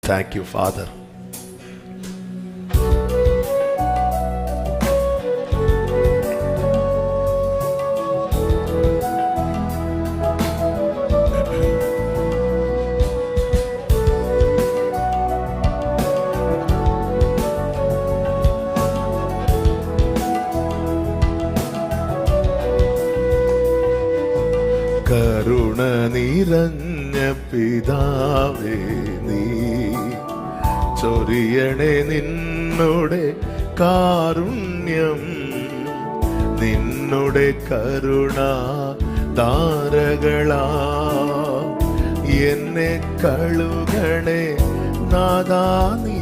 Thank you, Father. കരുണ നിറഞ്ഞ പിതാവേ നീ ചൊരിയണേ നിന്നുടെ കാരുണ്യം, നിന്നുടെ കരുണ ധാരകളാ എന്നെ കഴുകണേ നാഥാ നീ.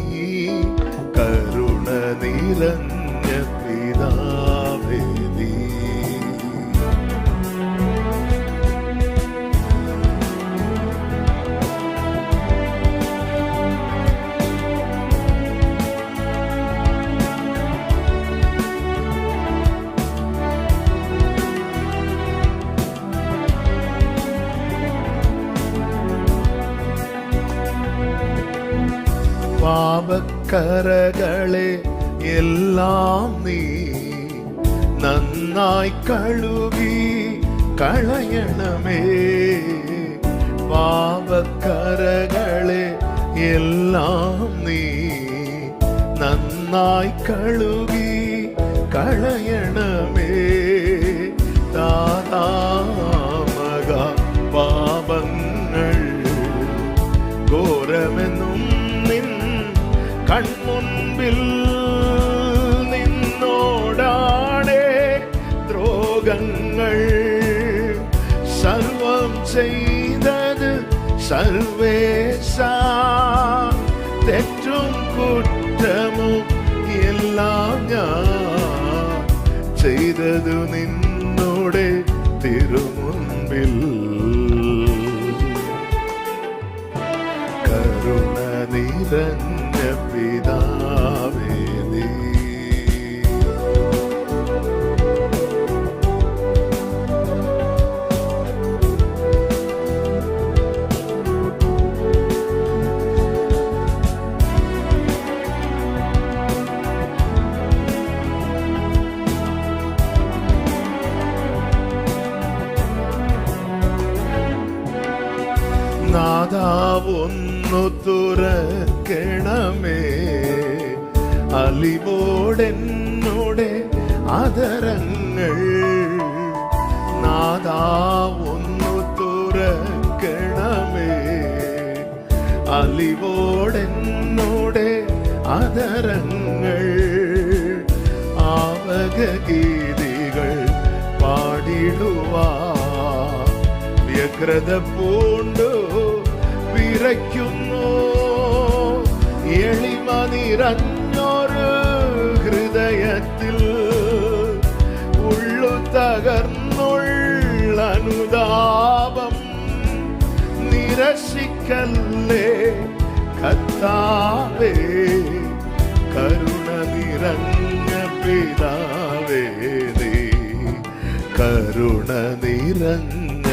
കരുണ നിറഞ്ഞ പിതാവേ നീ. പാപക്കറകളെ എല്ലാം നീ നന്നായി കഴുകി കളയണമേ. പാപക്കറകളെ എല്ലാം നീ നന്നായി കഴുകി കളയണമേ. താതാമക പാപങ്ങൾ ഘോരമെന്നും കൺമുൻപിൽ നിന്നോടാണേ ദ്രോഹങ്ങൾ സർവം ചെയ്തത് സർവേശ. തെറ്റും കുറ്റമും എല്ലാം ഞാൻ ചെയ്തതു നിന്നോടെ തിരുമുൻപിൽ. കരുണ നിറഞ്ഞ പിതാവേ നീ. നാഥാ ഒന്നു തുറക്കണമേ, അലിവോടെന്നോടെ അധരങ്ങൾ. നാഥാ ഒന്നു തുറക്കണമേ, അലിവോടെന്നോടെ അധരങ്ങൾ. ആവകഗീതികൾ പാടിടുവാ വ്യഗ്രത പൂണ്ടു വിറയ്ക്കുന്നു. എളിമ നിറഞ്ഞൊരു ഹൃദയത്തിൽ ഉള്ളു തകർന്നുള്ള അനുതാപം നിരസിക്കല്ലേ കർത്താവേ. കരുണ നിറഞ്ഞ പിതാവേ നീ. കരുണ നിറഞ്ഞ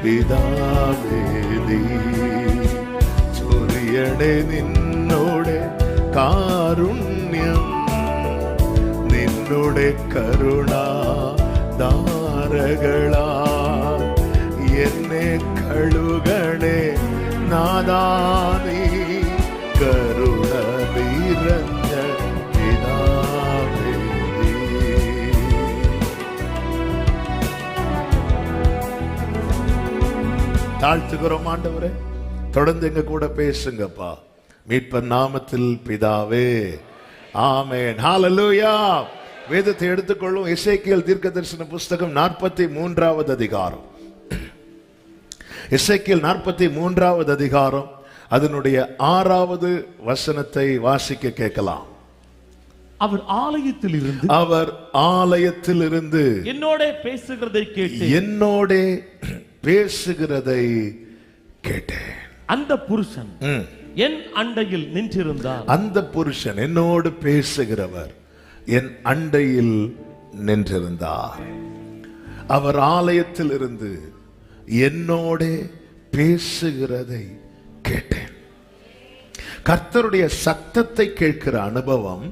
പിതാവേ നീ. ചൊരിയണേ നിന്നോടെ കാരുണ്യം, നിന്നോടെ കരുണ ധാരകളാ എന്നെ കഴുകണേ നാഥാ നീ. കരുണ നിറഞ്ഞ പിതാവേ നീ. தாழ்த்துகிறோம் ஆண்டவரே, தொடர்ந்து எங்க கூட பேசுங்கப்பா. மீட்பர் நாமத்தில் பிதாவே, ஆமென். ஹல்லேலூயா. வேதத்தை எடுத்துக்கொள்ளும். எசேக்கியேல் தீர்க்கதரிசன புஸ்தகம் 43வது அதிகாரம். எசேக்கியேல் 43வது அதிகாரம் அதனுடைய 6வது வசனத்தை வாசிக்க கேட்கலாம். அவர் ஆலயத்திலிருந்து என்னோட பேசுகிறதை கேட்டேன். அந்த புருஷன் என் அண்டையில் நின்றிருந்தார். அந்த புருஷன் என்னோடு பேசுகிறவர் என் அண்டையில் நின்றிருந்தார். அவர் ஆலயத்திலிருந்து என்னோட பேசுகிறதை கேட்டேன். கர்த்தருடைய சத்தத்தை கேட்கிற அனுபவம்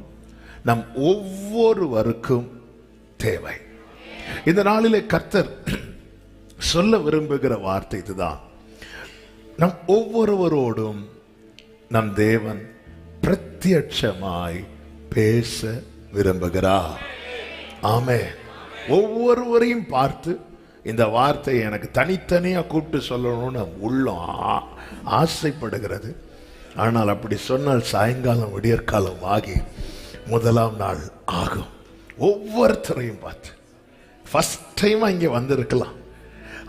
நம் ஒவ்வொருவருக்கும் தேவை. இந்த நாளிலே கர்த்தர் சொல்ல விரும்புகிற வார்த்தை இதுதான். நம் ஒவ்வொருவரோடும் நம் தேவன் பிரத்யட்சமாய் பேச விரும்புகிறார். ஆமென். ஒவ்வொருவரையும் பார்த்து இந்த வார்த்தையை எனக்கு தனித்தனியா கூப்பிட்டு சொல்லணும்னு உள்ளம் ஆசைப்படுகிறது. ஆனால் அப்படி சொன்னால் சாயங்காலம் விடியற்காலம் ஆகி முதலாம் நாள் ஆகும். ஒவ்வொருத்தரையும் பார்த்து ஃபர்ஸ்ட் டைமா இங்கே வந்திருக்கலாம்,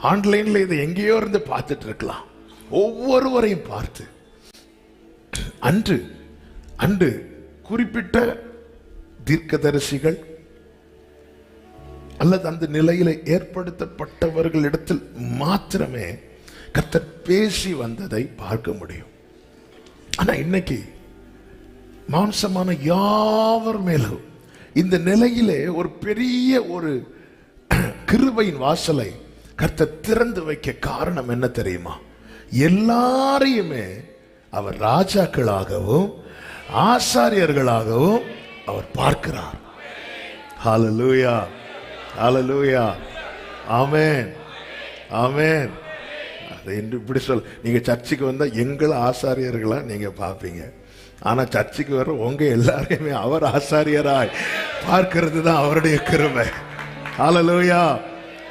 ஆன்லைன்ல இதை எங்கேயோ இருந்து பார்த்துட்டு இருக்கலாம். ஒவ்வொருவரையும் பார்த்து அன்று அன்று குறிப்பிட்ட தீர்க்கதரிசிகள் அல்லது அந்த நிலையில ஏற்படுத்தப்பட்டவர்களிடத்தில் மாத்திரமே கர்த்தர் பேசி வந்ததை பார்க்க முடியும். ஆனா இன்னைக்கு மாம்சமான யாவர் மேலும் இந்த நிலையிலே ஒரு பெரிய ஒரு கிருபையின் வாசலை கர்த்தர் திறந்து வைக்க காரணம் என்ன தெரியுமா? எல்லாரையுமே அவர் ராஜாக்களாகவும் ஆசாரியர்களாகவும் அவர் பார்க்கிறார். ஹல்லேலூயா, ஹல்லேலூயா, ஆமென், ஆமென். அதை இப்படி சொல். நீங்க சர்ச்சுக்கு வந்தா எங்களை ஆசாரியர்களா நீங்க பார்ப்பீங்க. ஆனா சர்ச்சுக்கு வர உங்க எல்லாரையுமே அவர் ஆசாரியராய் பார்க்கிறது தான் அவருடைய கிருபை. ஹல்லேலூயா.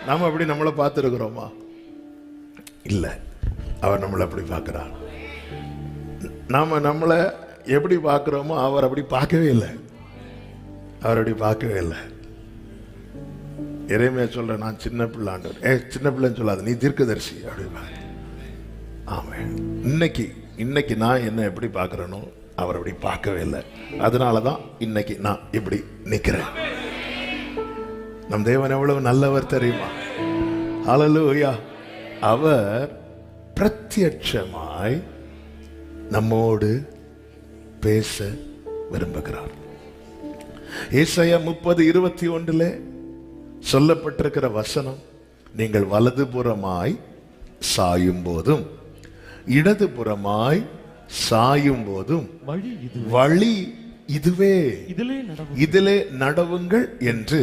நாம அப்படி நம்மளை பார்த்துருக்கிறோமா? இல்ல, அவர் நம்மளை அப்படி பார்க்கிறார். நாம நம்மளை எப்படி பார்க்கிறோமோ அவர் அப்படி பார்க்கவே இல்லை. அவர் அப்படி பார்க்கவே இல்லை. இறைமையா சொல்ற, நான் சின்ன பிள்ளை ஆண்டவர். சின்ன பிள்ளைன்னு சொல்லாது, நீ தீர்க்கதரிசி அப்படி. ஆமென். இன்னைக்கு நான் என்ன எப்படி பார்க்கிறேனோ அவர் அப்படி பார்க்கவே இல்லை. அதனாலதான் இன்னைக்கு நான் இப்படி நிக்கிறேன். நம் தேவன் எவ்வளவு நல்லவர் தெரியுமா? ஹல்லேலூயா. அவர் பிரத்யட்சமாய் நம்மோடு பேச விரும்புகிறார். ஏசாயா 30:21 சொல்லப்பட்டிருக்கிற வசனம், நீங்கள் வலதுபுறமாய் சாயும் போதும் இடதுபுறமாய் சாயும் போதும் வழி இதுவே, இதிலே நடவுங்கள் என்று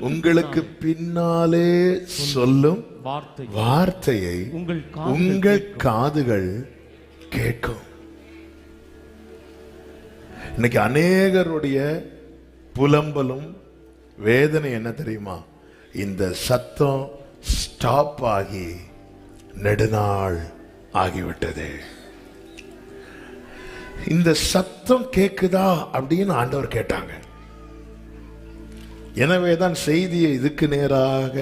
உங்களுக்கு பின்னாலே சொல்லும் வார்த்தையை உங்கள் காதுகள் கேட்கும். இன்னைக்கு அநேகருடைய புலம்பலும் வேதனை என்ன தெரியுமா? இந்த சத்தம் ஸ்டாப் ஆகி நெடுநாள் ஆகிவிட்டது. இந்த சத்தம் கேக்குதா அப்படின்னு ஆண்டவர் கேட்டாங்க. எனவேதான் செய்தியை இதுக்கு நேராக,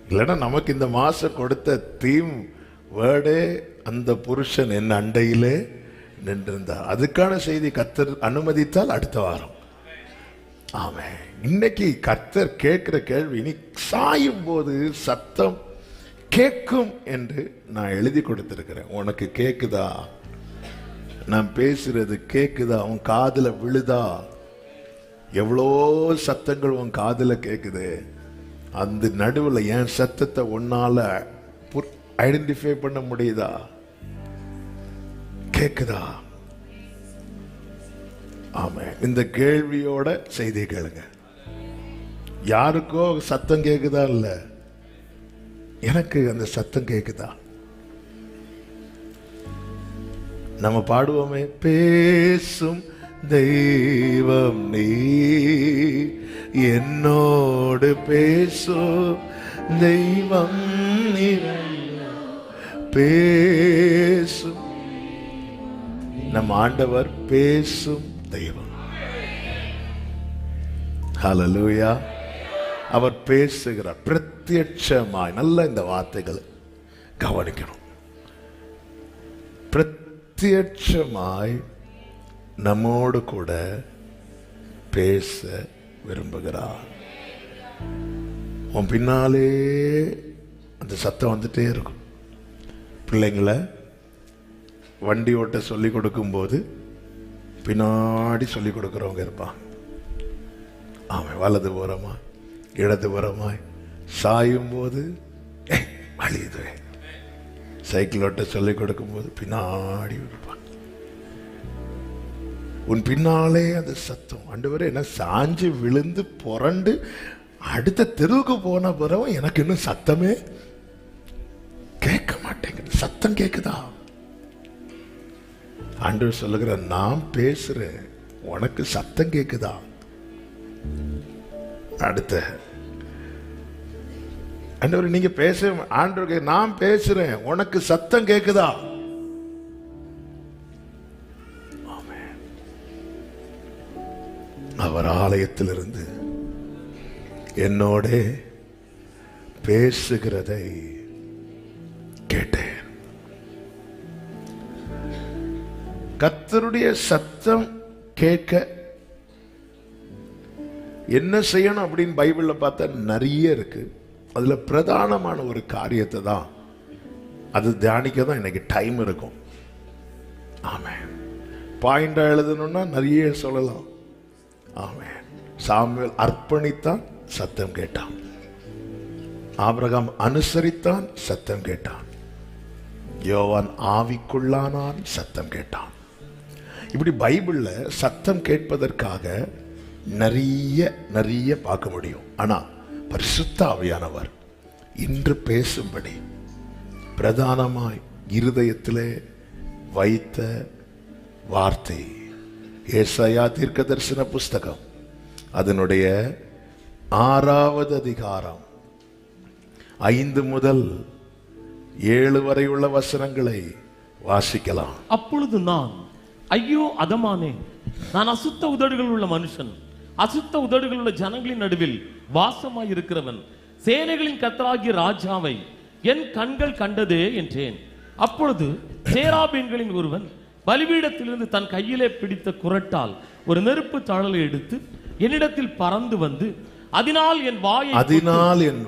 இல்லைன்னா நமக்கு இந்த மாசம் கொடுத்த தீம் வேர்டே அந்த புருஷன் என் அண்டையிலே நின்றிருந்தார். அதுக்கான செய்தி கர்த்தர் அனுமதித்தால் அடுத்த வாரம். ஆமென். இன்னைக்கு கர்த்தர் கேட்கிற கேள்வி, நீ சாயும் போது சத்தம் கேட்கும் என்று நான் எழுதி கொடுத்திருக்கிறேன். உனக்கு கேக்குதா? நான் பேசுறது கேக்குதா? உன் காதுல விழுதா? எவ்வளோ சத்தங்கள் உன் காதுல கேக்குது. அந்த நடுவில் என் சத்தத்தை உன்னால ஐடென்டிஃபை பண்ண முடியுதா? கேக்குதா? ஆமா. இந்த கேள்வியோட செய்தி கேளுங்க. யாருக்கோ சத்தம் கேக்குதா? இல்ல, எனக்கு அந்த சத்தம் கேக்குதா? நம்ம பாடுவோமே, பேசும் தெய்வம் நீ, என்னோடு பேசும் தெய்வம் நீ, பேசும். நம் ஆண்டவர் பேசும் தெய்வம். ஹல்லேலூயா. அவர் பேசுகிறார் பிரத்யட்சமாய். நல்ல இந்த வார்த்தைகளை கவனிக்கணும். பிரத்யட்சமாய் நம்மோடு கூட பேச விரும்புகிறார். உன் பின்னாலே அந்த சத்தம் வந்துட்டே இருக்கும். பிள்ளைங்களை வண்டி ஓட்ட சொல்லி கொடுக்கும் போது பின்னாடி சொல்லி கொடுக்கிறவங்க இருப்பாங்க. அவன் வலது புறமா இடது புறமாய் சாயும் போது வழி இதுவே. சைக்கிள் ஓட்ட சொல்லி கொடுக்கும் போது பின்னாடி இருப்பான். உன் பின்னாலே அந்த சத்தம். ஆண்டவரே, என்ன சாஞ்சு விழுந்து புரண்டு அடுத்த தெருவுக்கு போன பிறகு எனக்கு இன்னும் சத்தமே கேட்க மாட்டேங்குது. சத்தம் கேக்குதா? ஆண்டவர் சொல்லுகிற, நான் பேசுறேன், உனக்கு சத்தம் கேக்குதா? அடுத்த ஆண்டவர், நீங்க பேச, ஆண்டவர், நான் பேசுறேன், உனக்கு சத்தம் கேக்குதா? அவர் ஆலயத்திலிருந்து என்னோட பேசுகிறதை கேட்டேன். கர்த்தருடைய சத்தம் கேட்க என்ன செய்யணும் அப்படின்னு பைபிள்ல பார்த்தா நிறைய இருக்கு. அதுல பிரதானமான ஒரு காரியத்தை தான் அது தியானிக்க தான் இன்னைக்கு டைம் இருக்கும். ஆமென். பாயிண்டா எழுதணும்னா நிறைய சொல்லலாம். ஆமென். சாமுவேல் அர்ப்பணித்தான், சத்தம் கேட்டான். ஆபிரகாம் அனுசரித்தான், சத்தம் கேட்டான். யோவான் ஆவிக்குள்ளானான், சத்தம் கேட்டான். இப்படி பைபிள்ல சத்தம் கேட்பதற்காக நிறைய பார்க்க முடியும். ஆனா பரிசுத்த ஆவியானவர் இன்று பேசும்படி பிரதானமாய் இருதயத்திலே வைத்த வார்த்தை ஏசாயா தீர்க்கதரிசன புஸ்தகம் அதனுடைய 6வது அதிகாரம் 5 முதல் 7 வரை உள்ள வசனங்களை வாசிக்கலாம். அப்பொழுது நான், ஐயோ அதமானே, நான் அசுத்த உதடுகள் உள்ள மனுஷன், அசுத்த உதடுகள் உள்ள ஜனங்களின் நடுவில் வாசமாய் இருக்கிறவன், சேனைகளின் கர்த்தராகிய ராஜாவை என் கண்கள் கண்டதே என்றேன். அப்பொழுது சேராபீன்களின் ஒருவன் பலிபீடத்திலிருந்து தன் கையிலே பிடித்த குறட்டால் ஒரு நெருப்பு தழலை எடுத்து என்னிடத்தில் பறந்து வந்து அதனால் என்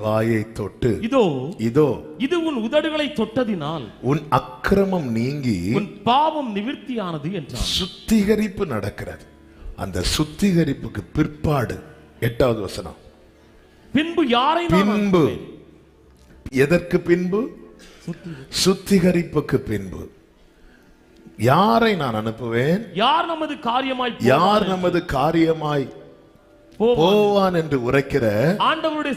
வாயை தொட்டு, இதோ இது உன் உதடுகளை தொட்டதினால் உன் அக்கிரமம் நீங்கி உன் பாவம் நிவிர்த்தியானது என்றான். சுத்திகரிப்பு நடக்கிறது. அந்த சுத்திகரிப்புக்கு பிற்பாடு 8வது வசனம், பின்பு யாரை, பின்பு எதற்கு பின்பு? சுத்திகரிப்புக்கு பின்பு யாரை நான் அனுப்புவேன்? யார் நமது காரியமாய் போவான் என்று உரைக்கிற ஆண்டவருடைய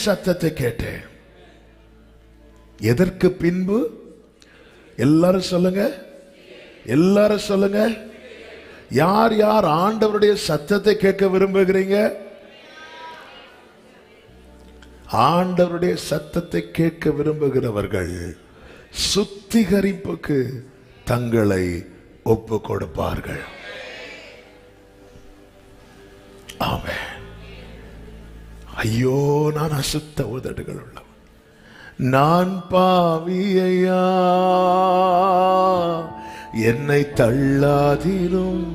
சத்தத்தை கேட்டேன். எதற்கு பின்பு? எல்லாரும் சொல்லுங்க, எல்லாரும் சொல்லுங்க. யார் யார் ஆண்டவருடைய சத்தத்தை கேட்க விரும்புகிறீங்க? ஆண்டவருடைய சத்தத்தை கேட்க விரும்புகிறவர்கள் சுத்திகரிப்புக்கு தங்களை ஒப்பு கொடுப்பார்கள். ஆமென். ஐயோ, நான் அசுத்த உதடுகள் உள்ளவன், நான் பாவியையா, என்னை தள்ளாதிரும்,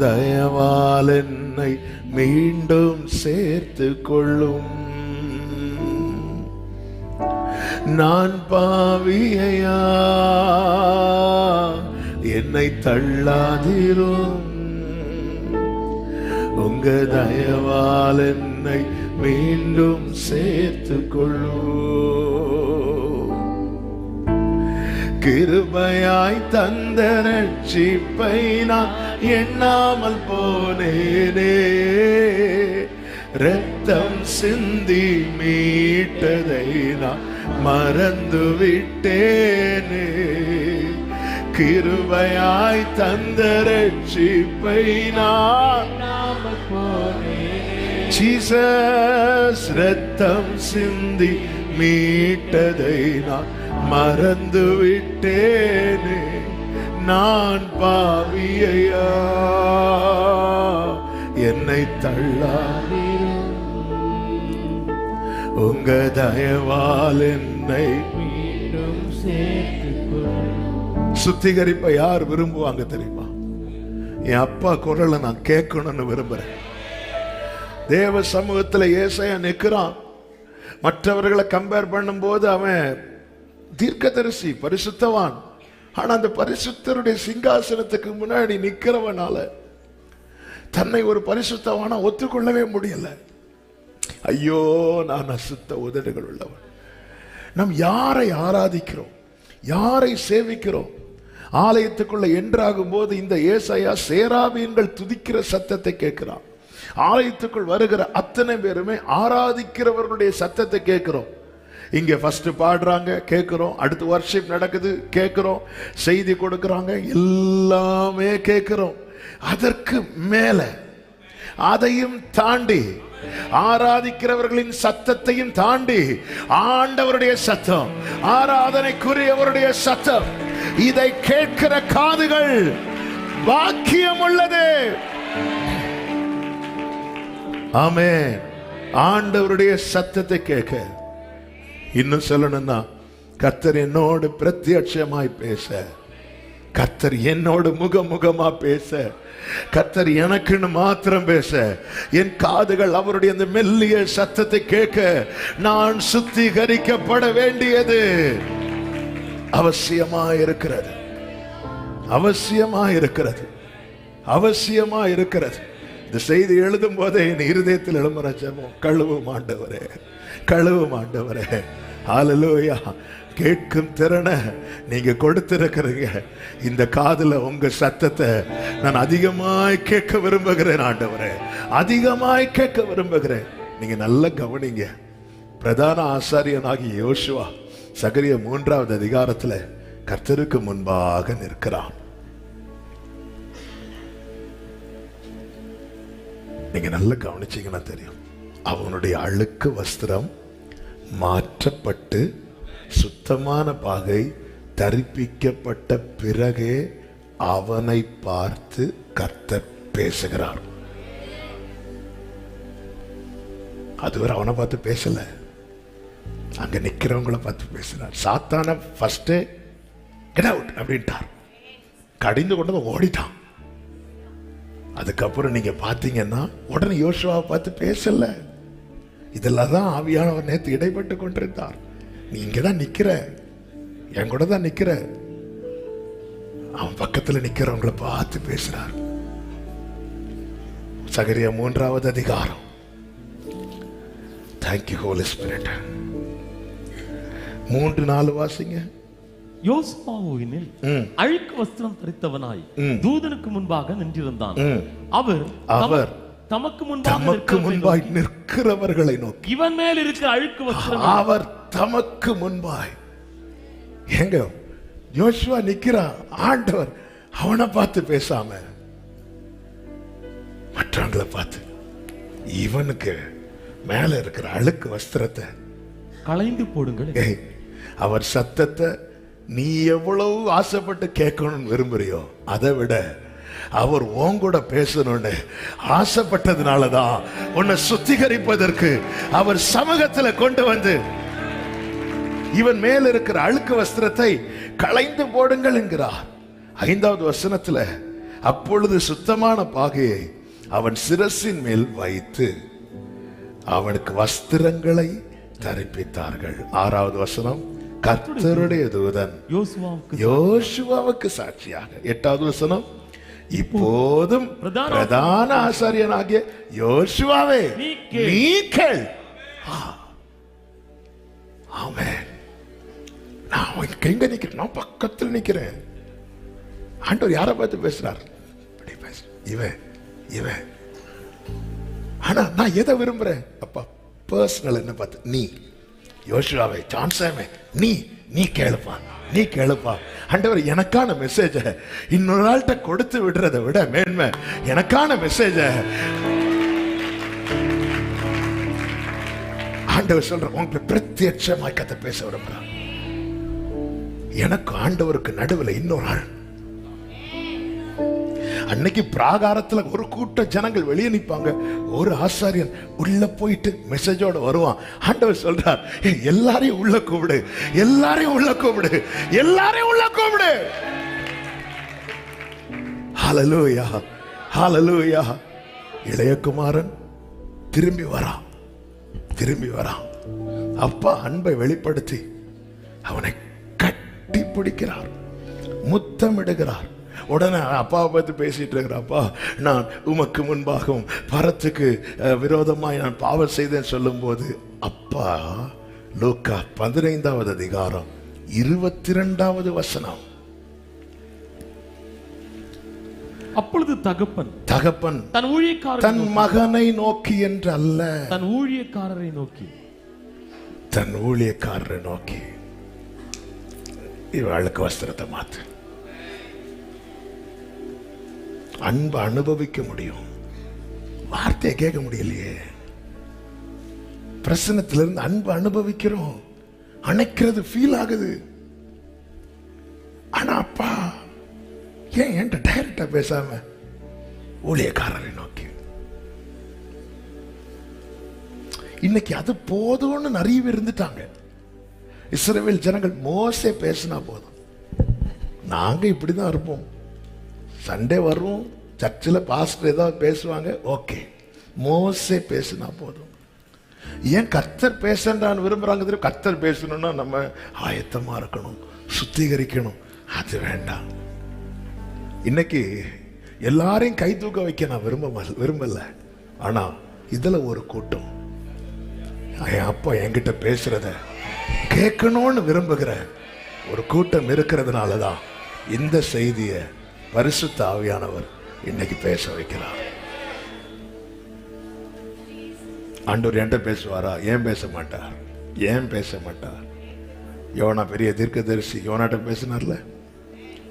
தயவால் என்னை மீண்டும் சேர்த்து கொள்ளும். நான் பாவியையா, என்னை தள்ளாதிரும், உங்க தயவால் என்னை மீண்டும் சேர்த்து கொள்ளும். கிருபையாய் தந்த ரட்சிப்பை நான் எண்ணாமல் போனேனே, ரத்தம் சிந்தி மீட்டதை நான் மறந்து விட்டேனே. கிருபையாய் தந்த ரட்சிப்பை நான் ஜீசஸ், ரத்தம் சிந்தி மீட்டதை நான் மறந்து விட்டேனே. நான் பாவியையா, என்னை தள்ளாதீரும், உங்க தயவால் என்னை மீண்டும் சேர்த்துக்கொள்ளும். சுத்திகரிப்பை யார் விரும்புவாங்க தெரியுமா? என் அப்பா குரலை நான் கேட்கணும்னு விரும்புறேன். தேவ சமூகத்தில் ஏசாயா நிற்கிறான். மற்றவர்களை கம்பேர் பண்ணும் போது அவன் தீர்க்கதரிசி, பரிசுத்தவான். ஆனா அந்த பரிசுத்தருடைய சிங்காசனத்துக்கு முன்னாடி நிக்கிறவனால தன்னை ஒரு பரிசுத்தவானா ஒத்துக்கொள்ளவே முடியல. ஐயோ, நான் அசுத்த உதடுகள் உள்ளவன். நாம் யாரை ஆராதிக்கிறோம், யாரை சேவிக்கிறோம், ஆலயத்துக்குள்ள என்றாகும் போது இந்த ஏசாயா சேராபீன்கள் துதிக்கிற சத்தத்தை கேட்கிறான். ஆலயத்துக்குள் வருகிற அத்தனை பேருமே ஆராதிக்கிறவர்களுடைய சத்தத்தை கேட்கிறோம். இங்க ஃபர்ஸ்ட் பாடுறாங்க, கேட்கிறோம். அடுத்து வர்ஷிப் நடக்குது, கேட்கிறோம். செய்தி கொடுக்கறாங்க, எல்லாமே கேட்கிறோம். அதற்கு மேல அதையும் தாண்டி ஆராதிக்கிறவர்களின் சத்தத்தையும் தாண்டி ஆண்டவருடைய சத்தம், ஆராதனைக்குரியவருடைய சத்தம், இதை கேட்கிற காதுகள் பாக்கியம் உள்ளது. ஆமென். ஆண்டவருடைய சத்தத்தை கேட்க, இன்னும் சொல்லணும்னா கர்த்தர் என்னோடு பிரத்யட்சமாய் பேச, கர்த்தர் என்னோடு முகமுகமா பேச, கர்த்தர் எனக்குன்னு மாத்திரம் பேச, என் காதுகள் அவருடைய அந்த மெல்லிய சத்தத்தை கேட்க நான் சுத்திகரிக்கப்பட வேண்டியது அவசியமா இருக்கிறது. அவசியமா இருக்கிறது. அவசியமா இருக்கிறது. இந்த செய்தி எழுதும் போதே என் இருதயத்தில் எழும்புற ஜெபம், கழுவும் ஆண்டவரே, கழுவும் ஆண்டவரே. ஹல்லேலூயா. கேட்கும் திறனை நீங்க கொடுத்திருக்கிறீங்க. இந்த காதுல உங்க சத்தத்தை நான் அதிகமாய் கேட்க விரும்புகிறேன் ஆண்டவரே, அதிகமாய் கேட்க விரும்புகிறேன். நீங்க நல்லா கவனிங்க. பிரதான ஆசாரியனாகிய யோசுவா சகரியா 3வது அதிகாரத்துல கர்த்தருக்கு முன்பாக நிற்கிறான். நீங்க நல்லா கவனிச்சீங்கன்னா தெரியும், அவனுடைய அழுக்கு வஸ்திரம் மாற்றப்பட்டு சுத்தமான பாகை தரிப்பிக்கப்பட்ட பிறகே அவனை பார்த்து கர்த்தர் பேசுகிறார். அதுவரை அவனை பார்த்து பேசல, அங்க நிக்கிறவங்களை பார்த்து பேசுறார். சாத்தான ஃபர்ஸ்ட் கெட் அவுட் அப்படின்ட்டார், கடிந்து கொண்டு ஓடிட்டான். அதுக்கப்புறம் நீங்க பாத்தீங்கன்னா உடனே யோசுவாவை பார்த்து பேசல. இதெல்லாம் தான் ஆவியானவர் நேற்று இடைப்பட்டு கொண்டிருந்தார். நீ இங்கதான் நிக்கிற, என் கூட தான் நிக்கிற. அவன் பக்கத்துல நிக்கிறவங்களை பார்த்து பேசுறார். சகரியா 3வது அதிகாரம். Thank you Holi spirit. 3-4 வாசிங்க. யோசுவாவினில் அழுக்கு வஸ்திரம் தரித்தவனாய் தூதனுக்கு முன்பாக நின்றிருந்தான். அவர் தமக்கு முன்பாய் நிற்கிறவர்களை நோக்கி, இவன் மேல் இருக்கிற அழுக்கு வஸ்திரம், அவர் தமக்கு முன்பாய். எங்க யோசுவா நிக்கிறான், ஆண்டவர் அவனை பார்த்து பேசாம மற்றவங்களை பார்த்து, இவனுக்கு மேல இருக்கிற அழுக்கு வஸ்திரத்தை களைந்து போடுங்கள். அவர் சத்தத்தை நீ எவ்வளவு ஆசைப்பட்டு கேட்கணும்னு விரும்புறியோ அதை விட அவர் உங்கூட பேசணும்னு ஆசைப்பட்டதுனாலதான் உன்னை சுத்திகரிப்பதற்கு அவர் சமூகத்துல கொண்டு வந்து இவன் மேல் இருக்கிற அழுக்கு வஸ்திரத்தை களைந்து போடுங்கள் என்கிறார். 5வது வசனத்துல, அப்பொழுது சுத்தமான பாகையை அவன் சிரசின் மேல் வைத்து அவனுக்கு வஸ்திரங்களை தரிப்பித்தார்கள். 6வது வசனம், கர்த்தருடைய தூதன் யோசுவாவுக்கு சாட்சியாக. 8வது வசனம், இப்போதும் பிரதான ஆசாரியனாகிய யோசுவாவே நீ கேள். ஆமென். நான் எங்க நிக்கிறேன்? நான் பக்கத்தில் நிக்கிறேன். ஆண்டவர் யாரை பார்த்து பேசுறார்? இவன் இவன். ஆனா நான் எதை விரும்புறேன்? அப்பா பர்சனல் என்ன பார்த்து, நீ யோசுவாவே, ஜான்சமே, நீ கேளுப்பா, நீ கேளுப்பா. ஆண்டவர் எனக்கான மெசேஜ இன்னொரு நாள்கிட்ட கொடுத்து விடுறதை விட மேன்மை எனக்கான மெசேஜ ஆண்டவர் சொல்ற, உங்களை பிரத்யட்சமாய் கதை பேச விரும்புறான். எனக்கு ஆண்டவருக்கு நடுவில் இன்னொரு ஆள். அன்னைக்கு பிராகாரத்துல ஒரு கூட்ட ஜனங்கள் வெளியே நிற்பாங்க, ஒரு ஆசாரியன் உள்ள போயிட்டு மெசேஜோட வருவான். ஆண்டவர் சொல்றார், எல்லாரையும் உள்ள கூப்பிடு, எல்லாரையும் உள்ள கூப்பிடு, எல்லாரையும் உள்ள கூப்பிடு. ஹல்லேலூயா, ஹல்லேலூயா. இளையகுமாரன் திரும்பி வரான், திரும்பி வரான். அப்பா அன்பை வெளிப்படுத்தி அவனை கட்டி பிடிக்கிறார், முத்தமிடுகிறார். உடனே அப்பாவை பார்த்து பேசிட்டு இருக்கிற, அப்பா நான் உமக்கு முன்பாகவும் பரத்துக்கு விரோதமாய் நான் பாவம் செய்தேன் சொல்லும் போது, அப்பா லூக்கா 15வது அதிகாரம் 22வது வசனம், அப்பொழுது தகப்பன் தகப்பன் தன் ஊழியக்காரர் தன் மகனை நோக்கி என்று அல்ல, தன் ஊழியக்காரரை நோக்கி, தன் ஊழியக்காரரை நோக்கி, இவளுக்கு வஸ்திரத்தை மாத்து. அன்பு அனுபவிக்க முடியும், வார்த்தையை கேட்க முடியலையே. பிரசனத்திலிருந்து அன்பு அனுபவிக்கிறோம், அணைக்கிறது ஃபீல் ஆகுது. ஆனா அப்பா ஏன் என்கிட்ட டைரக்டா பேசாம ஊழியக்காரரை நோக்கி? இன்னைக்கு அது போதும்னு நிறைய பேர் இருந்துட்டாங்க. இஸ்ரவேல் ஜனங்கள் மோசே பேசினா போதும், நாங்க இப்படிதான் இருப்போம். சண்டே வருவோம், சர்ச்சில் பாஸ்டர் ஏதாவது பேசுவாங்க, ஓகே. மோசே பேசினா போதும். ஏன் கர்த்தர் பேசண்டான்னு விரும்புறாங்க தெரியும்? கர்த்தர் பேசணும்னா நம்ம ஆயத்தமா இருக்கணும், சுத்திகரிக்கணும். அது வேண்டாம். இன்னைக்கு எல்லாரையும் கை தூக்க வைக்க நான் விரும்பல. ஆனா இதுல ஒரு கூட்டம் என் அப்பா என்கிட்ட பேசுறத கேட்கணும்னு விரும்புகிற ஒரு கூட்டம் இருக்கிறதுனாலதான் இந்த செய்தியை பரிசுத்த ஆவியானவர் இன்னைக்கு பேச வைக்கிறார். ஆண்டவர் என்கிட்ட பேசுவாரா? ஏன் பேச மாட்டார்? ஏன் பேச மாட்டார்? யோனா பெரிய தீர்க்கதரிசி, யோனாட்ட பேசினார்ல.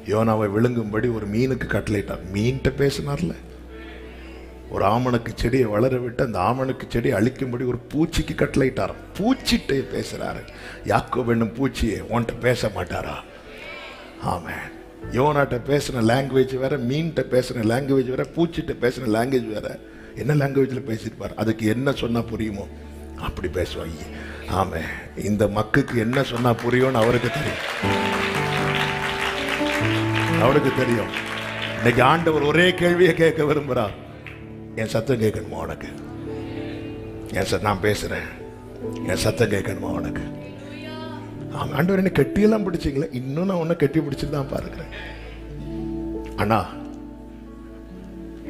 யோனாவை விழுங்கும்படி ஒரு மீனுக்கு கட்டளையிட்டார், மீன்கிட்ட பேசினார்ல. ஒரு ஆமணக்கு செடியை வளர விட்டு அந்த ஆமணக்கு செடியை அழிக்கும்படி ஒரு பூச்சிக்கு கட்டளையிட்டார், பூச்சிட்டே பேசுறாரு. யாக்கோபு என்னும் பூச்சியே உன்கிட்ட பேச மாட்டாரா? ஆமென். யோனாட்ட பேசின லாங்குவேஜ் வேற, மீன்கிட்ட பேசின லாங்குவேஜ் வேற, பூச்சிட்ட பேசின லாங்குவேஜ் வேற. என்ன லாங்குவேஜில் பேசியிருப்பார்? அதுக்கு என்ன சொன்னா புரியுமோ அப்படி பேசுவாங்க. ஆமே, இந்த மக்குக்கு என்ன சொன்னா புரியும்னு அவருக்கு தெரியும், அவருக்கு தெரியும். இன்னைக்கு ஆண்டவர் ஒரே கேள்வியை கேட்க விரும்புறார், என் சத்தம் கேட்கணுமா உனக்கு? நான் பேசுறேன், என் சத்தம் கேட்கணுமா உனக்கு? ஆண்டவர் என்ன கெட்டியெல்லாம் பிடிச்சிங்களே, இன்னும் நான் உன்னை கெட்டி பிடிச்சிட்டு தான் பாருக்கிறேன். ஆனா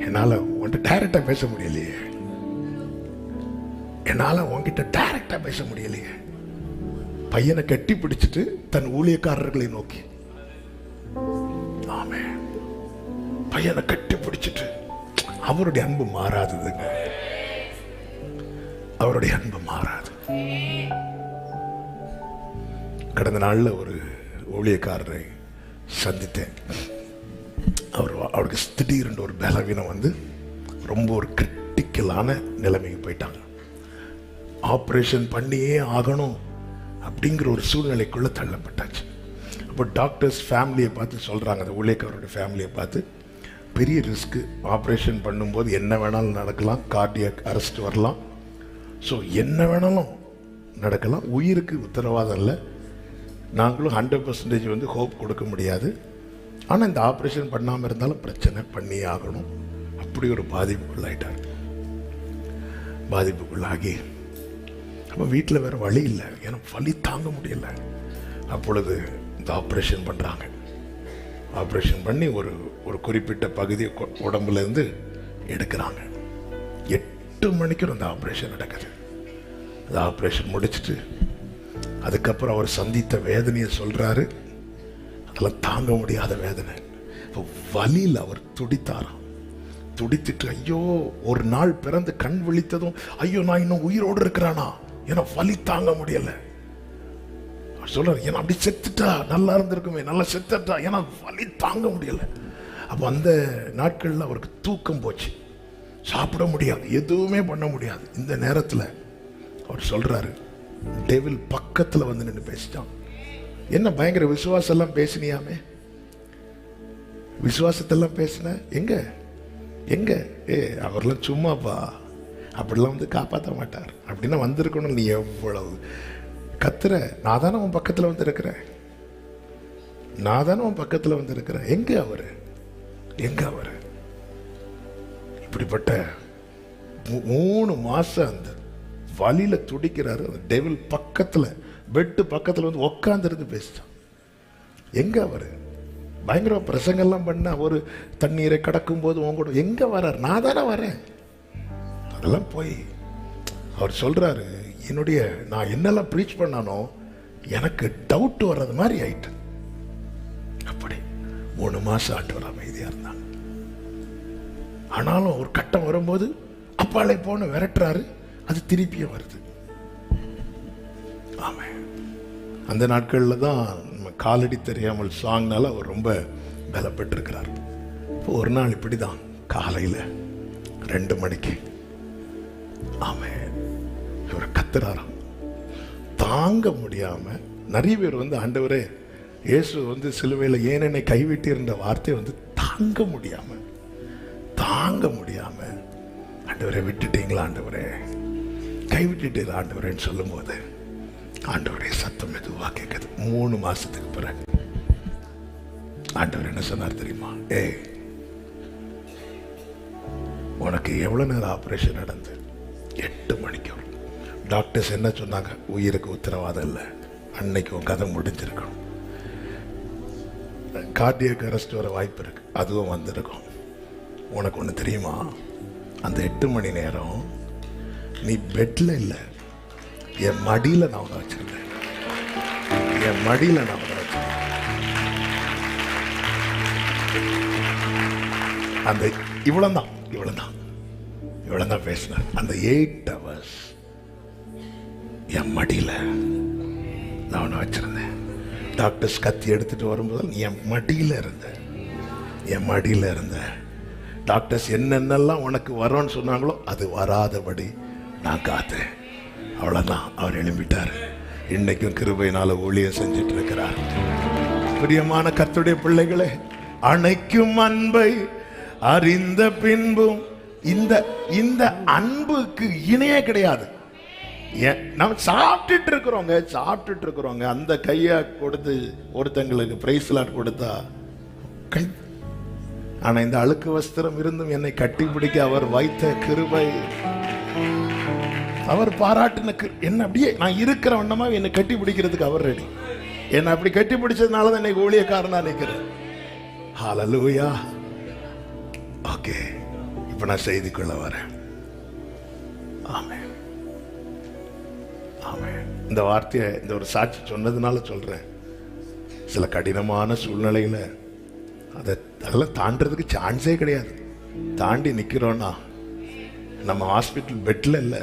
என்னால உன்கிட்ட டைரக்டா பேச முடியலையே, என்னால உன்கிட்ட டைரக்டா பேச முடியலையே. பையனை கட்டி பிடிச்சிட்டு தன் ஊழியக்காரர்களை நோக்கி, ஆமே, பையனை கட்டி பிடிச்சிட்டு. அவருடைய அன்பு மாறாததுங்க, அவருடைய அன்பு மாறாது. கடந்த நாள்ல ஒரு ஊழியக்காரரை சந்தித்தேன். அவருக்கு திடீரென்று ஒரு பலவீனம் வந்து ரொம்ப ஒரு கிரிட்டிக்கலான நிலைமைக்கு போயிட்டாங்க. ஆப்ரேஷன் பண்ணியே ஆகணும் அப்படிங்கிற ஒரு சூழ்நிலைக்குள்ள தள்ளப்பட்டாச்சு. அப்போ டாக்டர்ஸ் ஃபேமிலியை பார்த்து சொல்றாங்க, அந்த ஊழியக்காரருடைய ஃபேமிலியை பார்த்து, பெரிய ரிஸ்க், ஆப்ரேஷன் பண்ணும்போது என்ன வேணாலும் நடக்கலாம், கார்டியாக் அரெஸ்ட் வரலாம், ஸோ என்ன வேணாலும் நடக்கலாம், உயிருக்கு உத்தரவாதம் இல்லை, நாங்களும் 100% வந்து ஹோப் கொடுக்க முடியாது, ஆனால் இந்த ஆப்ரேஷன் பண்ணாமல் இருந்தாலும் பிரச்சனை, பண்ணியே ஆகணும். அப்படி ஒரு பாதிப்புக்குள்ளாயிட்டார். பாதிப்புக்குள்ளாகி அப்போ வீட்டில் வேற வழி இல்லை, ஏன்னா வலி தாங்க முடியல. அப்பொழுது இந்த ஆப்ரேஷன் பண்ணுறாங்க. ஆப்ரேஷன் பண்ணி ஒரு குறிப்பிட்ட பகுதியை உடம்புல இருந்து எடுக்கிறாங்க. 8 மணிக்கு அந்த ஆப்ரேஷன் நடக்குது. அந்த ஆப்ரேஷன் முடிச்சுட்டு அதுக்கப்புறம் அவர் சந்தித்த வேதனையை சொல்றாரு. அதெல்லாம் தாங்க முடியாத வேதனை. இப்போ வலியில் அவர் துடித்தாராம். துடித்துட்டு, ஐயோ, ஒரு நாள் பிறந்து கண் விழித்ததும், ஐயோ நான் இன்னும் உயிரோடு இருக்கிறானா, ஏன்னா வலி தாங்க முடியல. சொல்றாரு, ஏன்னா அப்படி செத்துட்டா நல்லா இருந்திருக்குமே, நல்லா செத்துட்டா, ஏன்னா வலி தாங்க முடியல. அப்போ அந்த நாட்கள்ல அவருக்கு தூக்கம் போச்சு, சாப்பிட முடியாது, எதுவுமே பண்ண முடியாது. இந்த நேரத்தில் அவர் சொல்றாரு, டெவில் பக்கத்தில் வந்து நின்று பேசிட்டான். என்ன பயங்கர விசுவாசம் எல்லாம் பேசினியாமே, விசுவாசத்தெல்லாம் பேசின, எங்க எங்க? அவர்லாம் சும்மாப்பா, அப்படிலாம் வந்து காப்பாற்ற மாட்டார். அப்படின்னா வந்திருக்கணும், நீ எவ்வளவு கத்துற, நான் தானே உன் பக்கத்தில் வந்து இருக்கிறேன், நான் தானே உன் பக்கத்தில் வந்து இருக்கிறேன், எங்க அவரு, எங்க அவரு? இப்படிப்பட்ட 3 மாசம் அந்த வலியில துடிக்கிறாரு. அந்த டெவில் பக்கத்துல, பெட்டு பக்கத்துல வந்து உட்காந்துருந்து பேசிட்டான். எங்க அவரு? பயங்கர பிரசங்கெல்லாம் பண்ண, ஒரு தண்ணீரை கடக்கும் போது உங்க கூட எங்க வர்றாரு? நான் தானே வரேன். அதெல்லாம் போய் அவர் சொல்றாரு, என்னுடைய நான் என்னெல்லாம் ப்ரீச் பண்ணானோ எனக்கு டவுட் வர்றது மாதிரி ஆயிட்டு. அப்படி 3 மாசம் ஆண்டவர் அமைதியா இருந்தாங்க. ஆனாலும் ஒரு கட்டம் வரும்போது அப்பாலே போன விரட்டுறாரு, அது திருப்பியும் வருது. ஆமே. அந்த நாட்களில் தான் நம்ம காலடி தெரியாமல் சாங்னால அவர் ரொம்ப பலப்பட்டிருக்கிறார். இப்போ ஒரு நாள் இப்படி தான் காலையில் 2 மணிக்கு ஆமே இவரை கத்துறாராம். தாங்க முடியாம நிறைய பேர் வந்து ஆண்டவரே இயேசு வந்து சிலுவையில் ஏன் என்னை கைவிட்டிருந்த வார்த்தையை வந்து தாங்க முடியாம ஆண்டவரை விட்டுட்டீங்களா, ஆண்டவரே கைவிட்டுட்டீங்களா ஆண்டவரேன்னு சொல்லும் போது ஆண்டவரே சத்தம் மெதுவா கேட்குது. 3 மாசத்துக்கு பிறகு ஆண்டவர் என்ன சொன்னார் தெரியுமா? ஏய், உனக்கு எவ்வளவு நேரம் ஆபரேஷன் நடந்து? 8 மணிக்கு. டாக்டர்ஸ் என்ன சொன்னாங்க? உயிருக்கு உத்தரவாதம் இல்லை, அன்னைக்கு உன் கதை முடிஞ்சிருக்கணும். கார்டியக் அரெஸ்ட் வர வாய்ப்பு இருக்கு, அதுவும் வந்திருக்கும். உனக்கு ஒன்று தெரியுமா? அந்த 8 மணி நேரம் நீ பெட்ல இல்லை, என் மடியில் நான் உன்னை வச்சிருந்தேன். என் மடியில் நான் உன்னை வச்சிருந்தேன். அந்த இவ்வளவுதான் பேசினேன். அந்த 8 hours என் மடியில் நான் உன்னை வச்சிருந்தேன். டாக்டர்ஸ் கத்தி எடுத்துட்டு வரும்போது நீ என் மடியில் இருந்த. டாக்டர்ஸ் என்னென்னலாம் உனக்கு வரும்னு சொன்னாங்களோ அது வராதபடி நான் காத்தேன். அவ்வளோதான். அவர் எழும்பிட்டார். இன்னைக்கும் கிருபையினால ஊழியம் செஞ்சிட்டு இருக்கிறார். பிரியமான கர்த்தருடைய பிள்ளைகளே, அணைக்கும் அன்பை அறிந்த பின்பும் இந்த அன்புக்கு இணையே கிடையாது. நம்ம சாப்பிட்டுட்டு இருக்கிறோங்க, அந்த கையை கொடுத்து ஒருத்தங்களுக்கு பிரைஸ் லாட் கொடுத்தா ஆனா இந்த அழுக்கு வஸ்திரம் இருந்தும் என்னை கட்டி பிடிக்க அவர் வைத்த கிருபை, அவர் பாராட்டின என்ன அப்படியே நான் இருக்கிற வண்ணமா என்னை கட்டி பிடிக்கிறதுக்கு அவர் ரெடி. என்னை அப்படி கட்டி பிடிச்சதுனால தான் என்னை ஊழியக்காரனா நிற்கிறேன். ஹல்லேலூயா. ஓகே, இப்ப நான் செய்திக்குள்ள வரேன். ஆமென். இந்த வார்த்தையை இந்த ஒரு சாட்சி சொன்னதுனால சொல்றேன். சில கடினமான சூழ்நிலையில அதெல்லாம் தாண்டறதுக்கு சான்ஸே கிடையாது. தாண்டி நிக்கிறோம்னா நம்ம ஹாஸ்பிட்டல் பெட்ல இல்ல,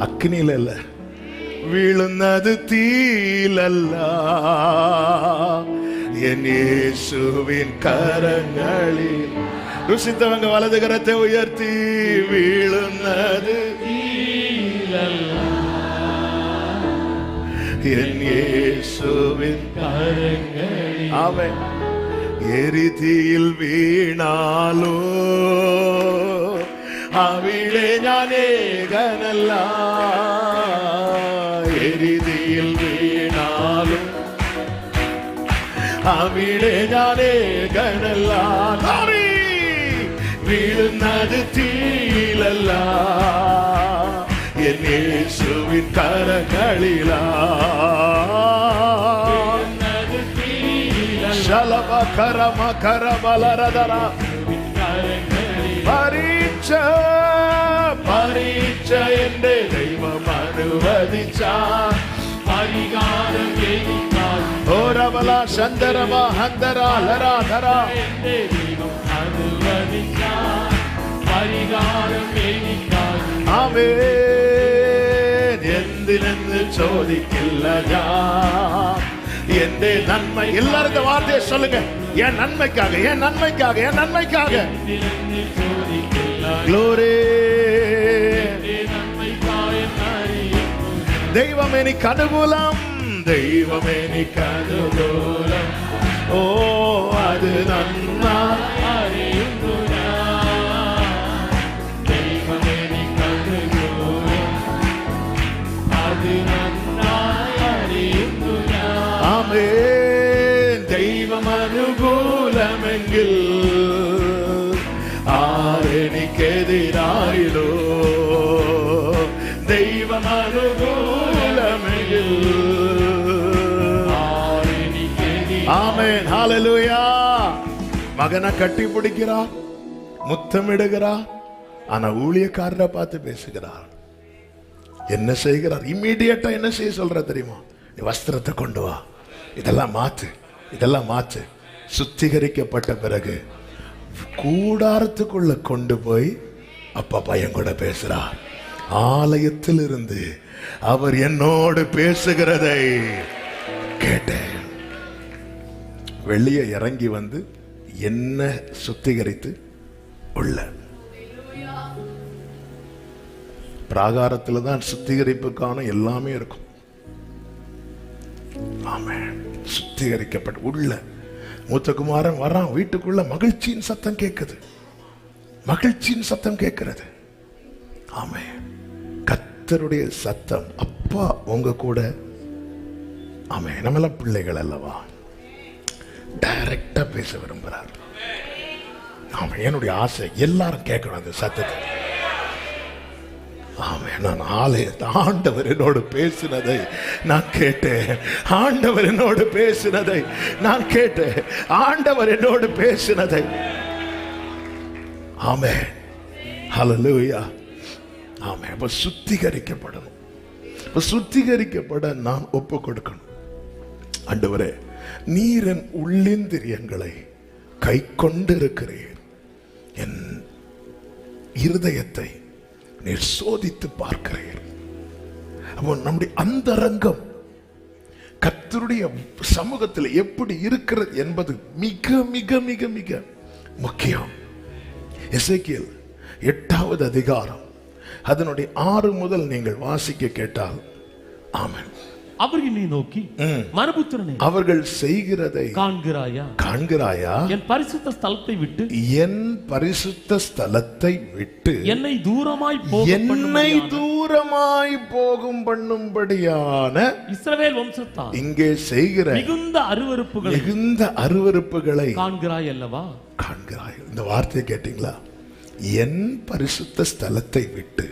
அக்னியில இல்ல, விழுந்தது தீலல்ல, என் இயேசுவின் கரங்களில். ருசித்தவங்க வலது கரத்தை உயர்த்தி, விழுந்தது என் இயேசுவின் கரங்களில். அவன் எரிதியில் வீணாலோ അവിടെ ഞാൻ ഏകനല്ല, എരിതിയിൽ വീണാലും അവിടെ ഞാൻ ഏകനല്ല. വീഴുന്നത് തീയിലല്ല, എൻ യേശുവിൻ കരങ്ങളിലാ. പരീക്ഷ എന്റെ ദൈവം അനുവദിച്ച പരിഹാരം ഓരവല ശന്തരവ ഹന്തരാധര എന്റെ ദൈവം അനുവദിച്ച പരിഹാരം ആമേൻ. എന്തിനെന്ന് ചോദിക്കില്ല ഞാൻ, എന്റെ നന്മ. எல்லாரும் இந்த வார்த்தையை சொல்லுங்க, என் நன்மைக்காக, என் நன்மைக்காக, என் நன்மைக்காக. ഗ്ലോറി. ദൈവം എനിക്ക് അനുകൂലം, ദൈവം എനിക്ക് അനുകൂലം. ഓ അത് നന്നായി അറിയുന്നു ഞാൻ, ദൈവം എനിക്ക് അനുകൂലം, അത് നന്നായി അറിയുന്നു ഞാൻ. ആമേൻ. ദൈവം അനുകൂലമെങ്കിൽ ആരെനിക്കെതിരായിടോ, ദൈവം അനുകൂലമെങ്കിൽ. ஆமென். ஹல்லேலூயா. மகனை கட்டி பிடிக்கிறார், முத்தமிடுகிறார். ஆனா ஊழியக்காரரை பார்த்து பேசுகிறார். என்ன செய்கிறார்? இம்மீடியட்டா என்ன செய்ய சொல்ற தெரியுமா? நீ வஸ்திரத்தை கொண்டு வா, இதெல்லாம் மாத்து, இதெல்லாம் மாத்து. சுத்திகரிக்கப்பட்ட பிறகு கூடாரத்துக்குள்ள கொண்டு போய் அப்பா பையன் கூட பேசுறார். ஆலயத்தில் இருந்து அவர் என்னோடு பேசுகிறதை கேட்டேன். வெளியே இறங்கி வந்து என்ன சுத்திகரித்து உள்ள பிராகாரத்தில் தான் சுத்திகரிப்புக்கான எல்லாமே இருக்கும். ஆமென். சுத்திகரிக்கப்பட்ட உள்ள மூத்த குமாரன் வரான். வீட்டுக்குள்ள மகிழ்ச்சியின் சத்தம் கேட்குது. மகிழ்ச்சியின் சத்தம் கேட்கிறது. ஆமென். கர்த்தருடைய சத்தம். அப்பா உங்க கூட. ஆமென். நம்மெல்லாம் பிள்ளைகள் அல்லவா, டைரக்டா பேச விரும்புறார். ஆமென். என்னுடைய ஆசை எல்லாரும் கேட்கணும் அந்த சத்தத்தை. ஆமென். நான் ஆண்டவர் என்னோடு பேசினதை நான் கேட்டேன். ஆண்டவர் என்னோடு பேசினதை நான் கேட்டேன். ஆண்டவர் என்னோடு பேசினதை. ஆமென். ஹல்லேலூயா. ஆமென். அப்ப சுத்திகரிக்கப்படணும். சுத்திகரிக்கப்பட நான் ஒப்பு கொடுக்கணும். ஆண்டவரே, நீர் என் உள்ளிந்திரியங்களை கை கொண்டிருக்கிறீர். என் இருதயத்தை நீர் சோதித்து பார்க்கிறீர். அப்போ நம்முடைய அந்தரங்கம் கர்த்தருடைய சமூகத்தில் எப்படி இருக்கிறது என்பது மிக மிக மிக மிக முக்கியம். எசேக்கியேல் 8வது அதிகாரம் அதனுடைய 6 முதல் நீங்கள் வாசிக்க கேட்டால், ஆமென், அவர் என்னை நோக்கி, மனுபுத்திரனே, அவர்கள் செய்கிறதை காண்கிறாயா? என் பரிசுத்த ஸ்தலத்தை விட்டு என்னை தூரமாய் போகும் பண்ணும்படியான இஸ்ரவேல் வம்சத்தார் இங்கே செய்கிற மிகுந்த அருவருப்புகளை காண்கிறாய் அல்லவா? காண்கிறாய். இந்த வார்த்தையை கேட்டீங்களா? என் பரிசுத்த ஸ்தலத்தை விட்டு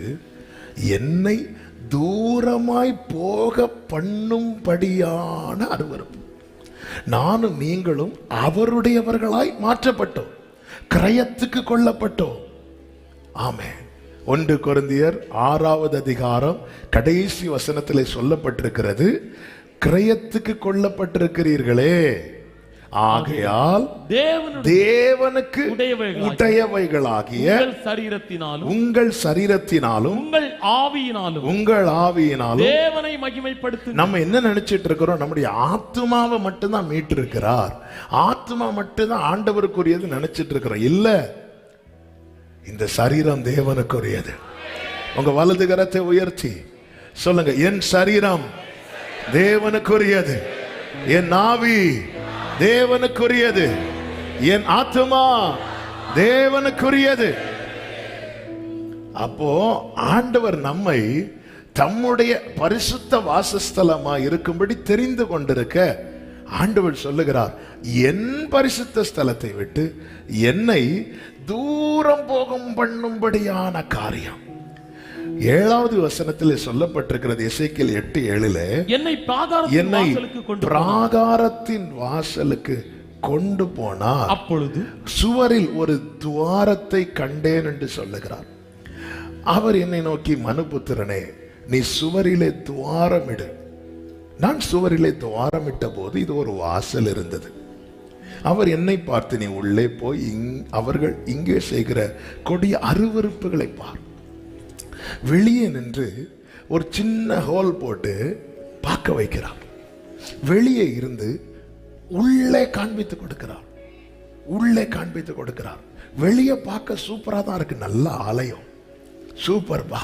என்னை தூரமாய் போக பண்ணும்படியான அருவருப்பு. நானும் நீங்களும் அவருடையவர்களாய் மாற்றப்பட்டோம், கிரயத்துக்கு கொள்ளப்பட்டோம். ஆமென். 1 கொரிந்தியர் 6வது அதிகாரம் கடைசி வசனத்திலே சொல்லப்பட்டிருக்கிறது, கிரயத்துக்கு கொள்ளப்பட்டிருக்கிறீர்களே, ஆகையால் தேவனுக்கு உடையவைகளாகிய உங்கள் சரீரத்தினாலும் உங்கள் ஆவியினாலும் தேவனை மகிமைப்படுத்து. நம்ம என்ன நினைச்சிட்டு இருக்கிறோம்? நம்முடைய ஆத்துமாவை மட்டும்தான் மீட்டு இருக்கிறார், ஆத்துமா மட்டும்தான் ஆண்டவருக்குரியது நினைச்சிட்டு இருக்கிறோம். இல்ல, இந்த சரீரம் தேவனுக்குரியது. உங்க வலது கரத்தை உயர்த்தி சொல்லுங்க, என் சரீரம் தேவனுக்குரியது, என் ஆவி தேவனுக்குரியது, என் ஆத்துமா தேவனுக்குரியது. அப்போ ஆண்டவர் நம்மை தம்முடைய பரிசுத்த வாசஸ்தலமா இருக்கும்படி தெரிந்து கொண்டிருக்க ஆண்டவர் சொல்லுகிறார், என் பரிசுத்த ஸ்தலத்தை விட்டு என்னை தூரம் போகும் பண்ணும்படியான காரியம். 7வது வசனத்தில் சொல்லப்பட்டிருக்கிறது, எசேக்கியேல் 8:7, என்னை பிராகாரத்தின் வாசலுக்கு கொண்டு போனார், அப்பொழுது சுவரில் ஒரு துவாரத்தை கண்டேன் என்று சொல்லுகிறார். அவர் என்னை நோக்கி, மனுபுத்திரனே, நீ சுவரிலே துவாரமிடு. நான் சுவரிலே துவாரமிட்ட போது இது ஒரு வாசல் இருந்தது. அவர் என்னை பார்த்து, நீ உள்ளே போய் அவர்கள் இங்கே செய்கிற கொடிய அருவருப்புகளை பார். வெளியே நின்று ஒரு சின்ன ஹோல் போட்டு பார்க்க வைக்கிறார். வெளியே இருந்து உள்ளே காண்பித்து கொடுக்கிறார். உள்ளே காண்பித்து கொடுக்கிறார். வெளியே பார்க்க சூப்பரா தான் இருக்கு, நல்ல ஆலயம், சூப்பர்பா.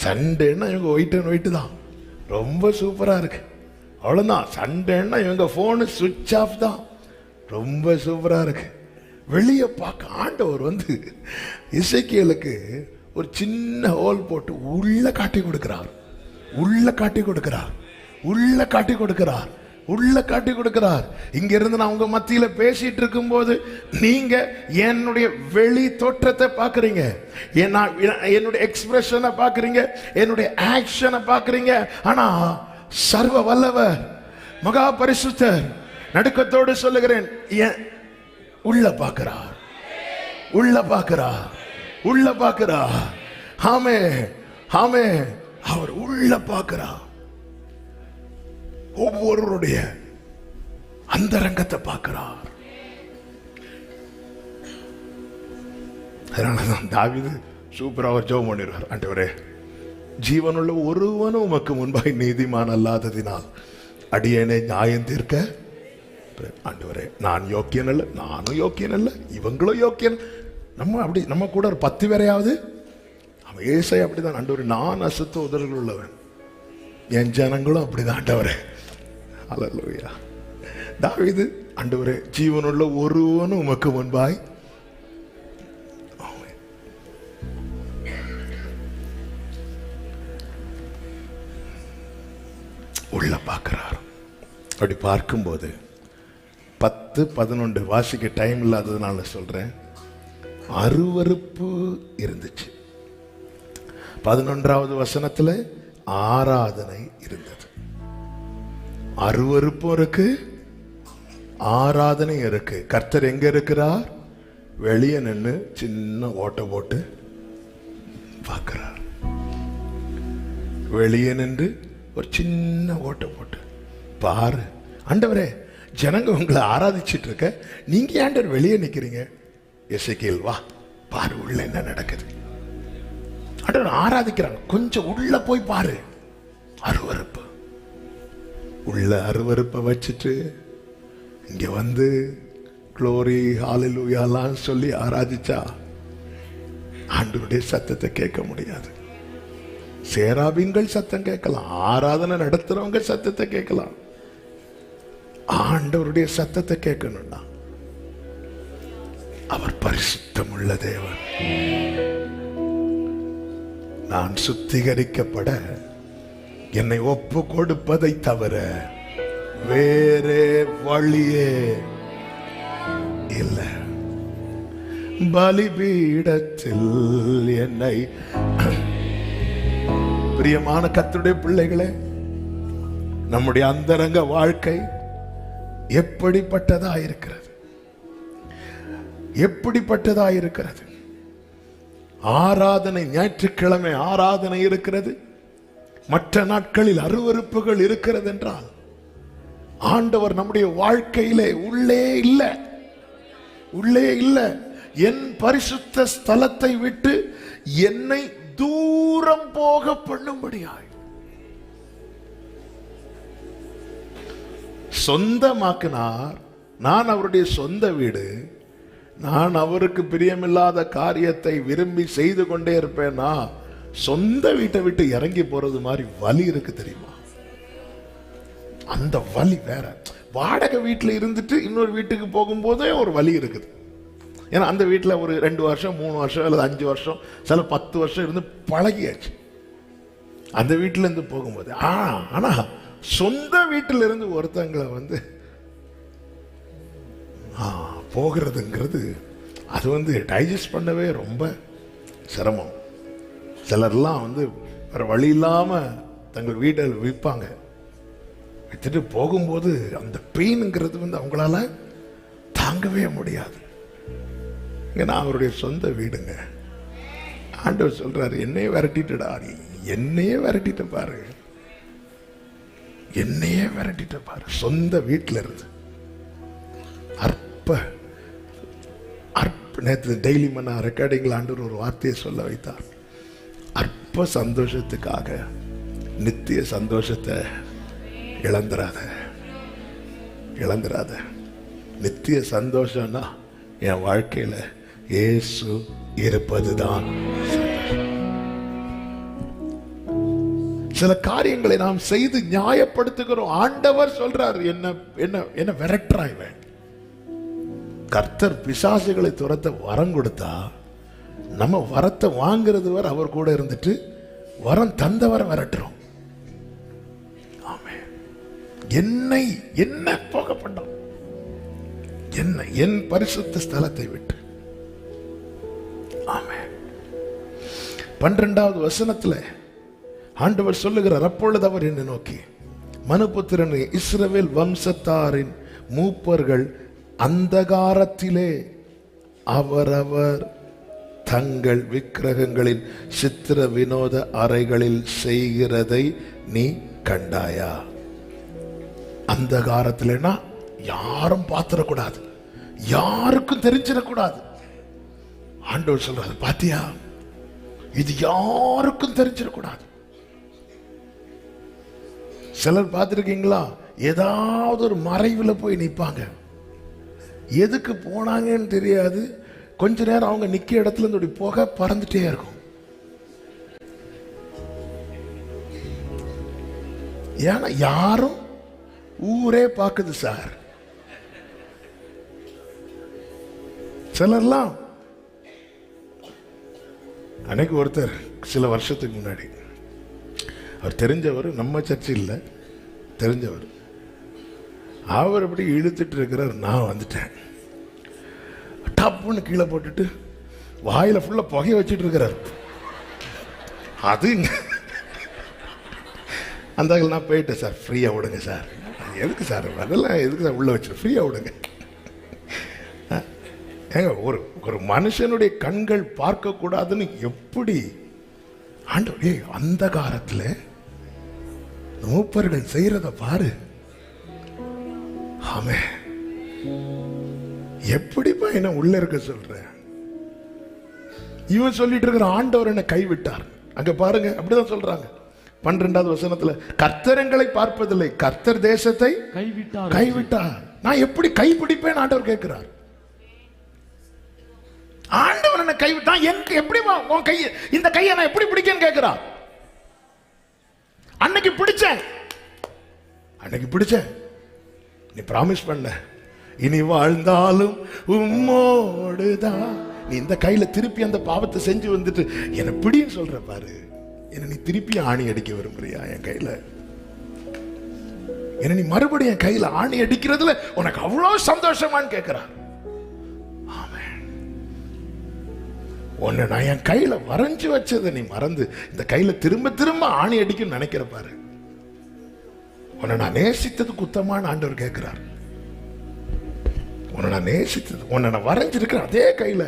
சண்டேன்னா இவங்க ஒயிட் அண்ட் ஒயிட் தான், ரொம்ப சூப்பரா இருக்கு. அவ்வளவுதான். சண்டேன்னா இவங்க போனு சுவிட்ச் ஆஃப் தான், ரொம்ப சூப்பரா இருக்கு. வெளியே பார்க்க ஆண்டவர் வந்து எசேக்கியேலுக்கு ஒரு சின்ன ஹோல் போட்டு உள்ள காட்டி கொடுக்கிறார். உள்ள காட்டி கொடுக்கிறார். உள்ள காட்டி கொடுக்கிறார். உள்ள காட்டி கொடுக்கிறார். இங்க இருந்து நான் உங்க மத்தியில பேசிட்டு இருக்கும் போது நீங்க என்னுடைய வெளி தோற்றத்தை பாக்குறீங்க, என்னுடைய எக்ஸ்பிரஷனை பாக்குறீங்க, என்னுடைய ஆக்ஷனை பாக்குறீங்க. ஆனா சர்வ வல்லவர் மகா பரிசுத்தர், நடுக்கத்தோடு சொல்லுகிறேன், உள்ள பாக்குறார். உள்ள பாக்குறார். உள்ள பாக்குறார். ஆமே ஆமே. அவர் உள்ள பாக்குறார். ஒவ்வொருடைய அந்தரங்கத்தை பார்க்கிறார். அதனாலதான் தாவீது சூப்பரா அவர் ஜெபம் பண்ணிடுவார். ஆண்டவரே, ஜீவனுள்ள ஒருவனும் உமக்கு முன்பாய் நீதிமான் அல்லாததினால் அடியேனை நியாயம் தீர்க்க. ஆண்டவரே, நான் யோக்கியன் அல்ல, நானும் யோக்கியன் அல்ல, இவங்களும் யோக்கியன். நம்ம கூட ஒரு 10 பேரையாவது அவன் ஏசாயா அப்படிதான். ஆண்டவரே, நான் அசுத்த உதடுகள் உள்ளவன், என் ஜனங்களும் அப்படிதான். ஆண்டவரே, அல்லேலூயா. தாவீது, ஆண்டவரே, ஜீவனுள்ள ஒருவனும் உமக்கு முன்பாய் உள்ள பார்க்கிறார். அப்படி பார்க்கும்போது 10, 11 வாசிக்க டைம் இல்லாததுனால சொல்றேன், அருவருப்பு இருந்துச்சு. 11வது வசனத்துல ஆராதனை இருந்தது. அருவருப்பும் இருக்கு, ஆராதனை இருக்கு. கர்த்தர் எங்க இருக்கிறார்? வெளியே நின்று சின்ன ஓட்ட போட்டு பார்க்கிறார். வெளியே நின்று ஒரு சின்ன ஓட்ட போட்டு பாரு, ஆண்டவரே, ஜனங்க உங்களை ஆராதிச்சிட்டு இருக்க, நீங்க ஆண்டவர் வெளியே நிக்கிறீங்க. எசேக்கியேல், வா பாரு உள்ள என்ன நடக்குது. ஆண்டவர் ஆராதிக்கிறாங்க, கொஞ்சம் உள்ள போய் பாரு. அருவருப்பு, உள்ள அருவருப்பை வச்சுட்டு இங்க வந்து க்ளோரி ஹalleluyaலாம் சொல்லி ஆராதிச்சா ஆண்டவருடைய சத்தத்தை கேட்க முடியாது. சேராபீன்கள் சத்தம் கேட்கலாம், ஆராதனை நடத்துறவங்க சத்தத்தை கேட்கலாம். ஆண்டவருடைய சத்தத்தை கேட்கணும்னா அவர் பரிசுத்தம் உள்ள தேவன். நான் சுத்திகரிக்கப்பட என்னை ஒப்பு கொடுப்பதை தவிர வேறே வழியே இல்லை. பலிபீடத்தில் என்னை, பிரியமான கர்த்தருடைய பிள்ளைகளே, நம்முடைய அந்தரங்க வாழ்க்கை எப்படிப்பட்டதா இருக்கிறது? எப்படிப்பட்டதா இருக்கிறது? ஆராதனை, ஞாயிற்றுக்கிழமை ஆராதனை இருக்கிறது, மற்ற நாட்களில் அருவருப்புகள் இருக்கிறது என்றால் ஆண்டவர் நம்முடைய வாழ்க்கையிலே உள்ளே இல்லை, உள்ளே இல்லை. என் பரிசுத்த ஸ்தலத்தை விட்டு என்னை தூரம் போக பண்ணும்படியாய் சொந்தமாக்கினார். நான் அவருடைய சொந்த வீடு. நான் அவருக்கு பிரியமில்லாத காரியத்தை விரும்பி செய்து கொண்டே இருப்பேனா? சொந்த வீட்டை விட்டு இறங்கி போறது மாதிரி வலி இருக்கு தெரியுமா? அந்த வலி வேற. வாடகை வீட்டில் இருந்துட்டு இன்னொரு வீட்டுக்கு போகும்போதே ஒரு வலி இருக்குது. ஏன்னா அந்த வீட்டில் ஒரு 2 வருஷம் 3 வருஷம் அல்லது 5 வருஷம் சில 10 வருஷம் இருந்து பழகியாச்சு அந்த வீட்டில இருந்து போகும்போது. ஆனா சொந்த வீட்டில இருந்து ஒருத்தங்களை வந்து போகிறதுங்கிறது அது வந்து டைஜஸ்ட் பண்ணவே ரொம்ப சிரமம். சிலர்லாம் வந்து வேற வழி இல்லாம தங்கள் வீட்டை விற்பாங்க. வித்துட்டு போகும்போது அந்த பெயின்ங்கிறது வந்து அவங்களால தாங்கவே முடியாது. இங்க நான் அவருடைய சொந்த வீடுங்க. ஆண்டவர் சொல்றாரு, என்னையே விரட்டிட்டடா, என்னையே விரட்டிட்ட பாரு, என்னையே விரட்டிட்ட பாரு. சொந்த வீட்டில் இருந்து அற்ப நேற்று டெய்லி மன்னா ரெக்கார்டிங்ல ஆண்டவர் ஒரு வார்த்தையை சொல்ல வைத்தார். அற்ப சந்தோஷத்துக்காக நித்திய சந்தோஷத்தை இழந்துராத, இழந்துராத. நித்திய சந்தோஷம்னா என் வாழ்க்கையில இயேசு இருப்பதுதான். சில காரியங்களை நாம் செய்து நியாயப்படுத்துகிறோம். ஆண்டவர் சொல்றார், என்ன என்ன என்ன விரட்டுறாய்வன். கர்த்தர் பிசாசுகளை துரத்த வரம் கொடுத்தா நம்ம வரத்தை வாங்கிறது வரை அவர் கூட இருந்துட்டு வரம் தந்தவரை விரட்டுறோம். ஆமென். என்னை என்ன போக பண்ணோம், என்ன என் பரிசுத்த ஸ்தலத்தை விட்டு. ஆமென். 12வது வசனத்துல ஆண்டவர் சொல்லுகிறார், அப்பொழுது அவர் என்னை நோக்கி, மனுபுத்திரனே, இஸ்ரவேல் வம்சத்தாரின் மூப்பர்கள் அந்தகாரத்திலே அவரவர் தங்கள் விக்கிரகங்களின் சித்திர வினோத அறைகளில் செய்கிறதை நீ கண்டாயா? அந்தகாரத்திலேனா யாரும் பார்த்திடக்கூடாது, யாருக்கும் தெரிஞ்சிடக்கூடாது. ஆண்டவர் சொல்றாரு, பாத்தியா, இது யாருக்கும் தெரிஞ்சிடக்கூடாது. சிலர் பார்த்திருக்கீங்களா, ஏதாவது ஒரு மறைவுல போய் நிற்பாங்க, எதுக்கு போனாங்கன்னு தெரியாது. கொஞ்ச நேரம் அவங்க நிக்க இடத்துல இருந்து புகை பறந்துட்டே இருக்கும். ஏன்னா யாரும், ஊரே பார்க்குது சார். சிலர்லாம், அன்னைக்கு ஒருத்தர் சில வருஷத்துக்கு முன்னாடி, அவர் தெரிஞ்சவர், நம்ம சர்ச்சு இல்லை, தெரிஞ்சவர், அவர் அப்படி இழுத்துட்டு இருக்கிறார். நான் வந்துட்டேன், டப்புன்னு கீழே போட்டுட்டு வாயில ஃபுல்லா புகைய வச்சுட்டு இருக்கிறார். அது அந்த நான் போயிட்டேன், சார் ஃப்ரீயா விடுங்க சார். எதுக்கு சார் அதெல்லாம், எதுக்கு சார் உள்ள வச்சு ஃப்ரீயா விடுங்க. ஏங்க, ஒரு மனுஷனுடைய கண்கள் பார்க்க கூடாதுன்னு எப்படி ஆண்டவரே அந்த காலத்துல மூப்பர்கள் செய்யறத பாரு. ஆமே, எப்படிப்பா என்ன உள்ள இருக்க சொல்ற? இவன் சொல்லிட்டு இருக்கிற ஆண்டவர் என்ன கைவிட்டார். அங்க பாருங்க, அப்படிதான் சொல்றாங்க 12வது வசனத்துல, கர்த்தரங்களை பார்ப்பதில்லை, கர்த்தர் தேசத்தை கைவிட்டார். நான் எப்படி கைப்பிடிப்பேன் ஆண்டவர் கேட்கிறார். ஆண்டவர் என்ன கைவிட்டான், எப்படி உன் கையை, இந்த கையை நான் எப்படி பிடிக்கன்னு கேட்கிறார். அன்னைக்கு பிடிச்சேன், நீ பிராமிஸ் பண்ண, இனி வாழ்ந்தாலும் உம்மோடுதான். நீ இந்த கையில திருப்பி அந்த பாவத்தை செஞ்சு வந்துட்டு என்ன பிடின்னு சொல்ற பாரு. என்ன நீ திருப்பி ஆணி அடிக்க விரும்புறியா என் கையில? என்ன நீ மறுபடியும் என் கையில ஆணி அடிக்கிறதுல உனக்கு அவ்வளவு சந்தோஷமான்னு கேட்கிறார். உன்னை நான் என் கையில வரைஞ்சு வச்சதை நீ மறந்து இந்த கையில திரும்ப திரும்ப ஆணி அடிக்கும் நினைக்கிற பாரு. உன்னை நான் நேசித்தது குத்தமான ஆண்டவர் கேட்கிறார். உன்னை நான் நேசித்தது, உன்னை நான் வரைஞ்சிருக்கிறேன் அதே கையில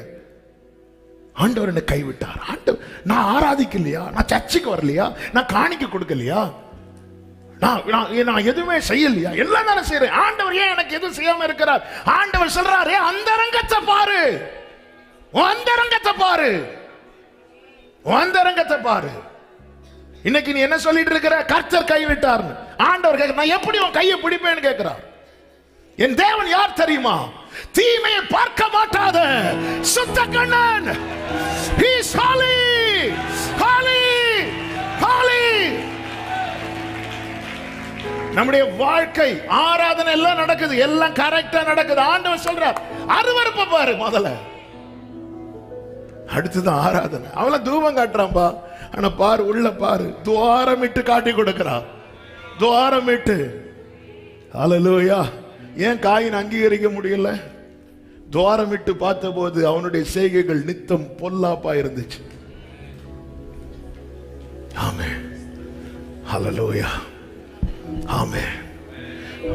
ஆண்டவர் என்னை கைவிட்டார். ஆண்டவர், நான் ஆராதிக்கலையா, நான் சர்ச்சுக்கு வரலையா, நான் காணிக்க கொடுக்கலையா, நான் எதுவுமே செய்யலையா, எல்லாம் தானே செய்யறேன். ஆண்டவர் ஏன் எனக்கு எதுவும் செய்யாம இருக்கிறார்? ஆண்டவர் சொல்றாரு, அந்தரங்கத்தை பாரு, அந்தரங்கத்தை பாரு, அந்தரங்கத்தை பாரு. இன்னைக்கு நீ என்ன சொல்லிட்டு இருக்கிற? கர்த்தர் கைவிட்டார். ஆண்டவர் கேட்க, நான் எப்படி உன் கையை பிடிப்பேன்னு கேட்கிறார். என் தேவன் யார் தெரியுமா? தீமையை பார்க்க மாட்டாத சுத்த Kannan. He is holy, holy, holy. நம்முடைய வாழ்க்கை ஆராதனை எல்லாம் நடக்குது, எல்லாம் கரெக்டா நடக்குது. ஆண்டவர் சொல்றார், அருவருப்பை பாரு முதல்ல, அடுத்தது ஆராதனை. அவள தூபம் காட்டுறான்பா, ஆனா பாரு, உள்ள பாரு, துவாரமிட்டு காட்டி கொடுக்கிறான், துவாரமிட்டு. ஹல்லேலூயா. ஏன் காயின் அங்கீகரிக்க முடியல? துவாரமிட்டு பார்த்த போது அவனுடைய செய்கைகள் நித்தம் பொல்லாப்பா இருந்துச்சு. ஆமென், ஹல்லேலூயா, ஆமென்.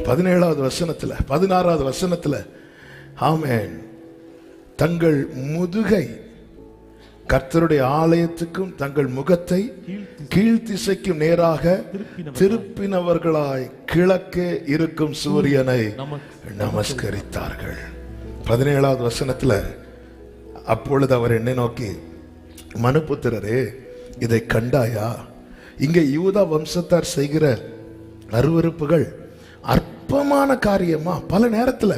17வது வசனத்துல, 16வது வசனத்துல, ஆமென், தங்கள் முதுகை கர்த்தருடைய ஆலயத்துக்கும் தங்கள் முகத்தை கீழ்த்திசைக்கும் நேராக திருப்பினவர்களாய் கிழக்கே இருக்கும் சூரியனை நமஸ்கரித்தார்கள். 17வது வசனத்துல, அப்பொழுது அவர் என்னை நோக்கி, மனுபுத்திரரே, இதை கண்டாயா? இங்கே யூதா வம்சத்தார் செய்கிற அருவருப்புகள் அற்பமான காரியமா? பல நேரத்துல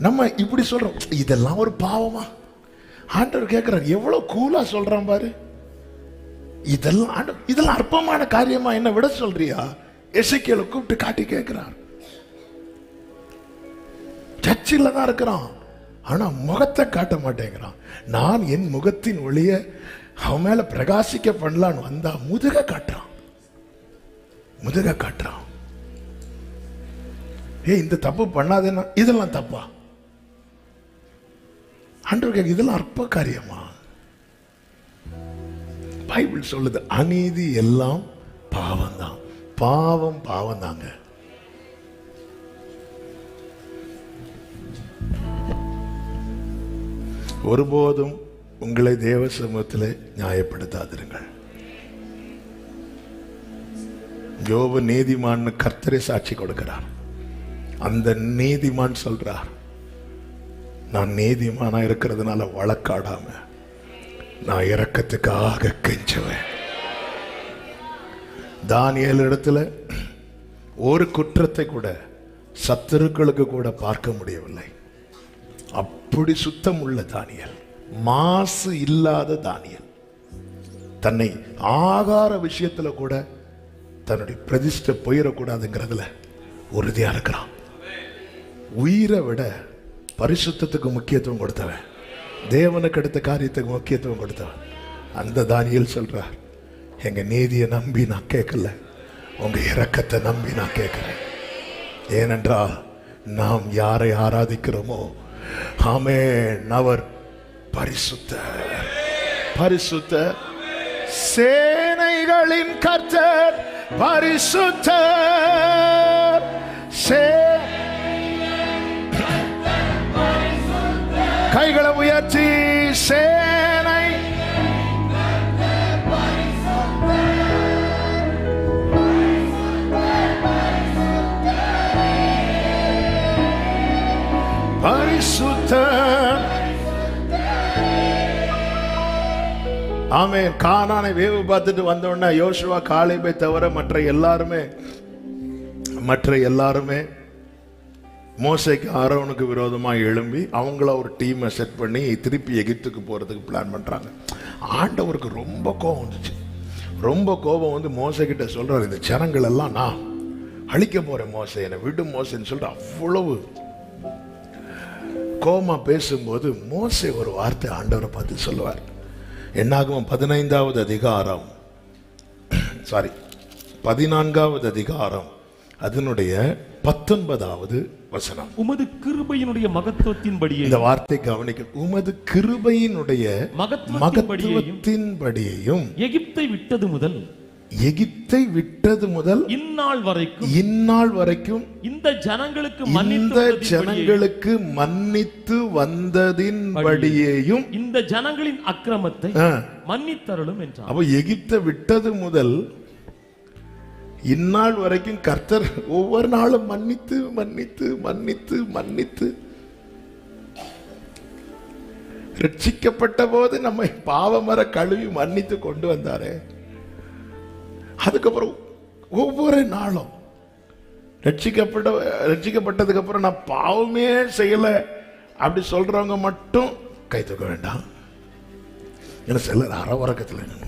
நம்ம இப்படி சொல்றோம், இதெல்லாம் ஒரு பாவமா? ஆண்டவர் கேட்கிறார், எவ்வளவு கூலா சொல்றான் பாரு. இதெல்லாம் அற்பமான காரியமா என்ன விட சொல்றியா? எசேக்கியேலை கூப்பிட்டு காட்டி கேட்கிறார். சர்ச்சில் தான் இருக்கிறான், ஆனா முகத்தை காட்ட மாட்டேங்கிறான். நான் என் முகத்தின் ஒளிய அவன் மேல பிரகாசிக்க பண்ணலான்னு வந்தா முதுக காட்டுறான், முதுக காட்டுறான். இந்த தப்பு பண்ணாதேன்னா இதெல்லாம் தப்பா? ஆண்டவர், இதெல்லாம் அற்ப காரியமா? பைபிள் சொல்லுது, அநீதி எல்லாம் பாவம் தான். பாவம் பாவம் தாங்க. ஒருபோதும் உங்களை தேவ சமூகத்தில் நியாயப்படுத்தாதிருங்கள். யோபு நீதிமான் கர்த்தரை சாட்சி கொடுக்கிறார். அந்த நீதிமான் சொல்றார், நான் நீதிமானா இருக்கிறதுனால வழக்காடாம நான் இரக்கத்துக்காக கெஞ்சுவேன். தானியேல் இடத்துல ஒரு குற்றத்தை கூட சத்துருக்களுக்கு கூட பார்க்க முடியவில்லை. அப்படி சுத்தம் உள்ள தானியேல், மாசு இல்லாத தானியேல், தன்னை ஆகார விஷயத்துல கூட தன்னுடைய பிரதிஷ்டை போயிடக்கூடாதுங்கிறதுல உறுதியா இருக்கிறான். உயிரை விட பரிசுத்தத்துக்கு முக்கியத்துவம் கொடுத்தவன், தேவனுக்கு அடுத்த காரியத்துக்கு முக்கியத்துவம் கொடுத்தவன் அந்த தானியேல் சொல்றார், எங்க நீதியை நம்பி நான் கேட்கல, உங்க இரக்கத்தை நம்பி நான் கேட்கிறேன். ஏனென்றால் நாம் யாரை ஆராதிக்கிறோமோ ஆமென், அவர் பரிசுத்தர். பரிசுத்தர், சேனைகளின் கர்த்தர் பரிசுத்தர். கைகளை உயர்த்தி சேனை பரிசுத்தர். ஆமென். கானானை வேவு பார்த்துட்டு வந்தோடனே யோசுவா காலேபை தவிர மற்ற எல்லாருமே மோசேக்கு ஆரோனுக்கு விரோதமாக எழும்பி அவங்கள ஒரு டீமை செட் பண்ணி திருப்பி எகிப்துக்கு போறதுக்கு பிளான் பண்றாங்க. ஆண்டவருக்கு ரொம்ப கோபம் வந்துச்சு. ரொம்ப கோபம் வந்து மோசே கிட்ட சொல்றாரு, இந்த ஜனங்கள் எல்லாம் நான் அழிக்க போறேன் மோசே, என்னை விடு மோசேன்னு சொல்லிட்டு அவ்வளவு கோபமா பேசும்போது மோசே ஒரு வார்த்தை ஆண்டவரை பார்த்து சொல்லுவார். என்னாகும் 14வது அதிகாரம் அதனுடைய 19வது வசனம். உமது கிருபையினுடைய மகத்துவத்தின்படியே, இந்த வார்த்தை கவனிக்க, உமது கிருபையினுடைய மகத்துவத்தின்படியேயும் எகிப்தை விட்டது முதல் இந்நாள் வரைக்கும் இந்த ஜனங்களுக்கு மன்னித்து வந்ததின்படியேயும் இந்த ஜனங்களின் அக்கிரமத்தை மன்னித்தருளும் என்றார். அப்ப எகிப்தை விட்டது முதல் இந்நாள் வரைக்கும் கர்த்தர் ஒவ்வொரு நாளும் மன்னித்து மன்னித்து மன்னித்து மன்னித்து ரட்சிக்கப்பட்ட போது நம்மை பாவமர கழுவி மன்னித்து கொண்டு வந்தாரே, அதுக்கப்புறம் ஒவ்வொரு நாளும் ரட்சிக்கப்பட்டதுக்கு அப்புறம் நான் பாவமே செய்யல அப்படி சொல்றவங்க மட்டும் கை தூக்க வேண்டாம். ஏன்னா சிலர் அறவரக்கத்தில்.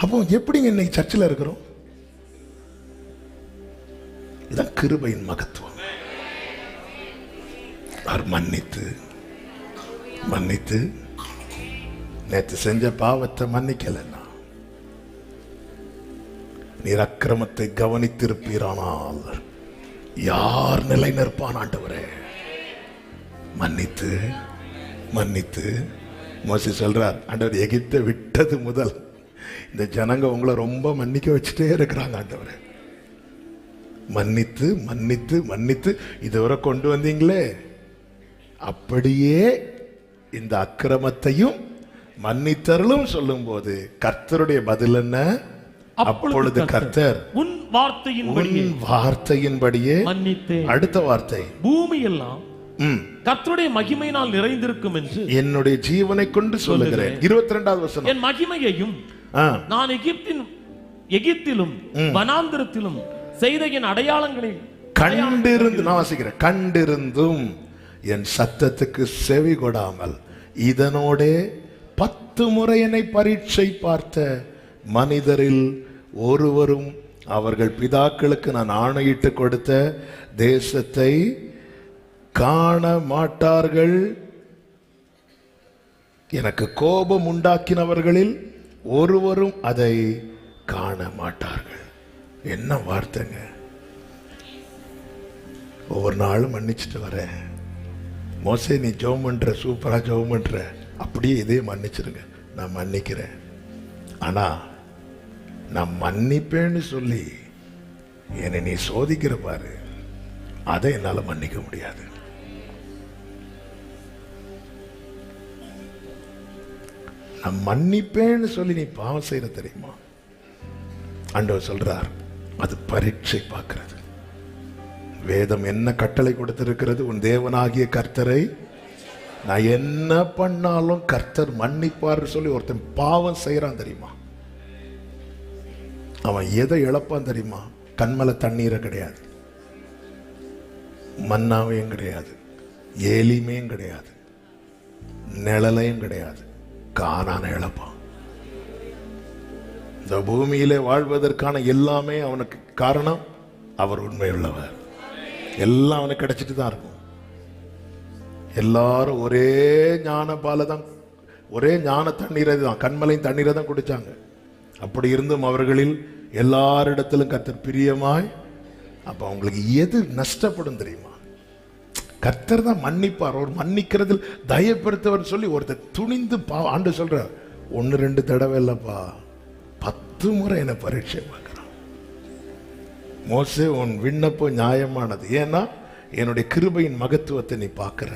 அப்போ எப்படிங்க இன்னைக்கு சர்ச்சில் இருக்கிறோம்? இதான் கிருபையின் மகத்துவம். மன்னித்து மன்னித்து நேற்று செஞ்ச பாவத்தை மன்னிக்கலன்னா நீர் அக்கிரமத்தை கவனித்திருப்பீரானால் யார் நிலை நிற்பான்? ஆண்டவரே மன்னித்து மன்னித்து. மோசே சொல்றார், ஆண்டவர் எகிப்தை விட்டது முதல் இந்த ஜனங்க உங்களை ரொம்ப மன்னிக்க வச்சுட்டே இருக்கிறாங்க. ஆண்டவரே மன்னித்து மன்னித்து மன்னித்து இதுவரை கொண்டு வந்தீங்களே, அப்படியே இந்த அக்கிரமத்தையும் மன்னித்தருளும் சொல்லும் போது கர்த்தருடைய பதில் என்ன? அப்பொழுது கர்த்தர் உன் வார்த்தையின்படியே மன்னித்தேன். அடுத்த வார்த்தை, பூமி எல்லாம் கர்த்தருடைய மகிமையினால் நிறைந்திருக்கும் என்று என்னுடைய ஜீவனை கொண்டு சொல்லுகிறேன். 22வது வசனம், என் மகிமையையும் நான் எகிப்திலும் வனாந்திரத்திலும் செய்த என் அடையாளங்களை கண்டிருந்தும் என் சத்தத்துக்கு செவி கொடாமல் இதனோடே 10 முறை என்னை பரீட்சை பார்த்த மனிதரில் ஒருவரும் அவர்கள் பிதாக்களுக்கு நான் ஆணையிட்டு கொடுத்த தேசத்தை காண மாட்டார்கள். எனக்கு கோபம் உண்டாக்கினவர்களில் ஒருவரும் அதை காண மாட்டார்கள். என்ன வார்த்தைங்க! ஒவ்வொரு நாளும் மன்னிச்சுட்டு வரேன். மோசே நீ ஜெபம் பண்ற, சூப்பரா ஜெபம் பண்ற, அப்படியே இதே மன்னிச்சிருங்க, நான் மன்னிக்கிறேன். ஆனா நான் மன்னிப்பேன்னு சொல்லி என்னை நீ சோதிக்கிற பாரு, அதை என்னால மன்னிக்க முடியாது. நான் மன்னிப்பேன்னு சொல்லி நீ பாவம் செய்யற தெரியுமா? ஆண்டவர் சொல்றார், அது பரீட்சை பார்க்கிறது. வேதம் என்ன கட்டளை கொடுத்திருக்கிறது? உன் தேவனாகிய கர்த்தரை நான் என்ன பண்ணாலும் கர்த்தர் மன்னிப்பார் சொல்லி ஒருத்தன் பாவம் செய்யறான் தெரியுமா? அவன் எதை இழப்பான் தெரியுமா? கண்மல தண்ணீரை கிடையாது, மன்னாவையும் கிடையாது, ஏலிமையும் கிடையாது, நிழலையும் கிடையாது, கானான இழப்பான். இந்த பூமியிலே வாழ்வதற்கான எல்லாமே அவனுக்கு காரணம் அவர் உண்மையுள்ளவர். எல்லாம் அவனுக்கு கிடைச்சிட்டு தான் இருக்கும். எல்லாரும் ஒரே ஞான பாலதான், ஒரே ஞான தண்ணீரை தான், கண்மலையும் தண்ணீரை தான் குடிச்சாங்க. அப்படி இருந்தும் அவர்களில் எல்லாரிடத்திலும் கர்த்தர் பிரியமாய். அப்ப அவங்களுக்கு எது நஷ்டப்படும் தெரியுமா? கர்த்தர் தான் மன்னிப்பார். அவர் மன்னிக்கிறதில் தயப்படுத்தவர் சொல்லி ஒருத்தர் துணிந்து ஆண்டு சொல்ற, 1-2 தடவை இல்லப்பா, 10 முறை என்ன பரீட்சை பார்க்கிறான். மோசே, உன் விண்ணப்பம் நியாயமானது, ஏன்னா என்னுடைய கிருபையின் மகத்துவத்தை நீ பார்க்கிற.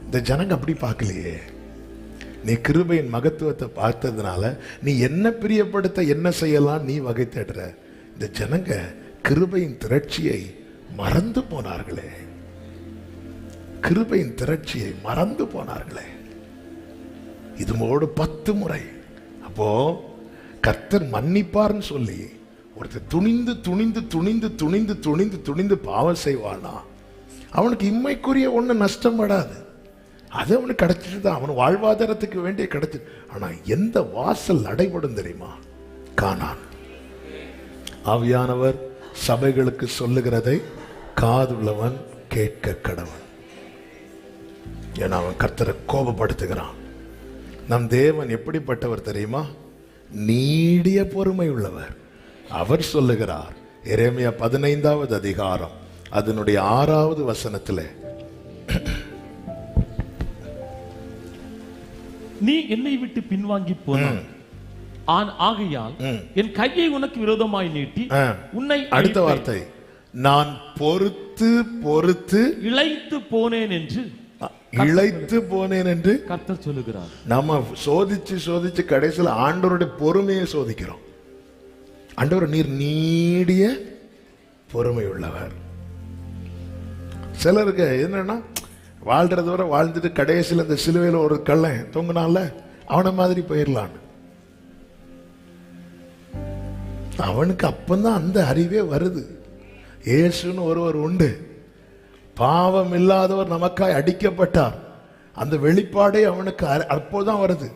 இந்த ஜனங்க அப்படி பார்க்கலையே. நீ கிருபையின் மகத்துவத்தை பார்த்ததுனால நீ என்ன பிரியப்படுத்த என்ன செய்யலாம் நீ வகை தேடுற. இந்த ஜனங்க கிருபையின் திரட்சியை மறந்து போனார்களே, கிருபையின் திரட்சியை மறந்து போனார்களே. இதுமோடு 10 முறை. அப்போ கர்த்தர் மன்னிப்பார்னு சொல்லி ஒருத்தர் துணிந்து துணிந்து துணிந்து துணிந்து துணிந்து துணிந்து பாவம் செய்வானா, அவனுக்கு இம்மைக்குரிய ஒண்ணு நஷ்டம் படாது. அது அவனுக்கு கிடைச்சிட்டு தான், அவன் வாழ்வாதாரத்துக்கு வேண்டிய கிடைச்சி. ஆனா எந்த வாசல் அடைபடும் தெரியுமா? கானான். ஆவியானவர் சபைகளுக்கு சொல்லுகிறதை காதுள்ளவன் கேட்க கடவன். ஏன்னா அவன் கர்த்தரை கோபப்படுத்துகிறான். நம் தேவன் எப்படிப்பட்டவர் தெரியுமா? நீடிய பொறுமை உள்ளவர். அவர் சொல்லுகிறார், எரேமியா 15வது அதிகாரம் அதனுடைய 6வது வசனத்திலே, நீ என்னை விட்டு பின்வாங்கி போனான், ஆகையால் என் கையை உனக்கு விரோதமாய் நீட்டி உன்னை. அடுத்த வார்த்தை, நான் பொறுத்து பொறுத்து இளைத்து போனேன் என்று, இளைத்து போனேன் என்று கர்த்தர் சொல்லுகிறார். நம்ம சோதிச்சு சோதிச்சு கடைசியில் ஆண்டவருடைய பொறுமையை சோதிக்கிறோம். ஆண்டவர் நீர் நீடிய பொறுமை உள்ளவர். சிலருக்கு என்னன்னா, வாழ்றது வரை வாழ்ந்துட்டு கடைசியில் இந்த சிலுவையில் ஒரு கள்ளன் தொங்குனால அவனை மாதிரி போயிடலான்னு. அவனுக்கு அப்பந்தான் அந்த அறிவே வருது. இயேசுன்னு ஒருவர் உண்டு, பாவம் இல்லாதவர் நமக்காய் அடிக்கப்பட்டார். அந்த வெளிப்பாடே அவனுக்கு அப்போதான் வருது.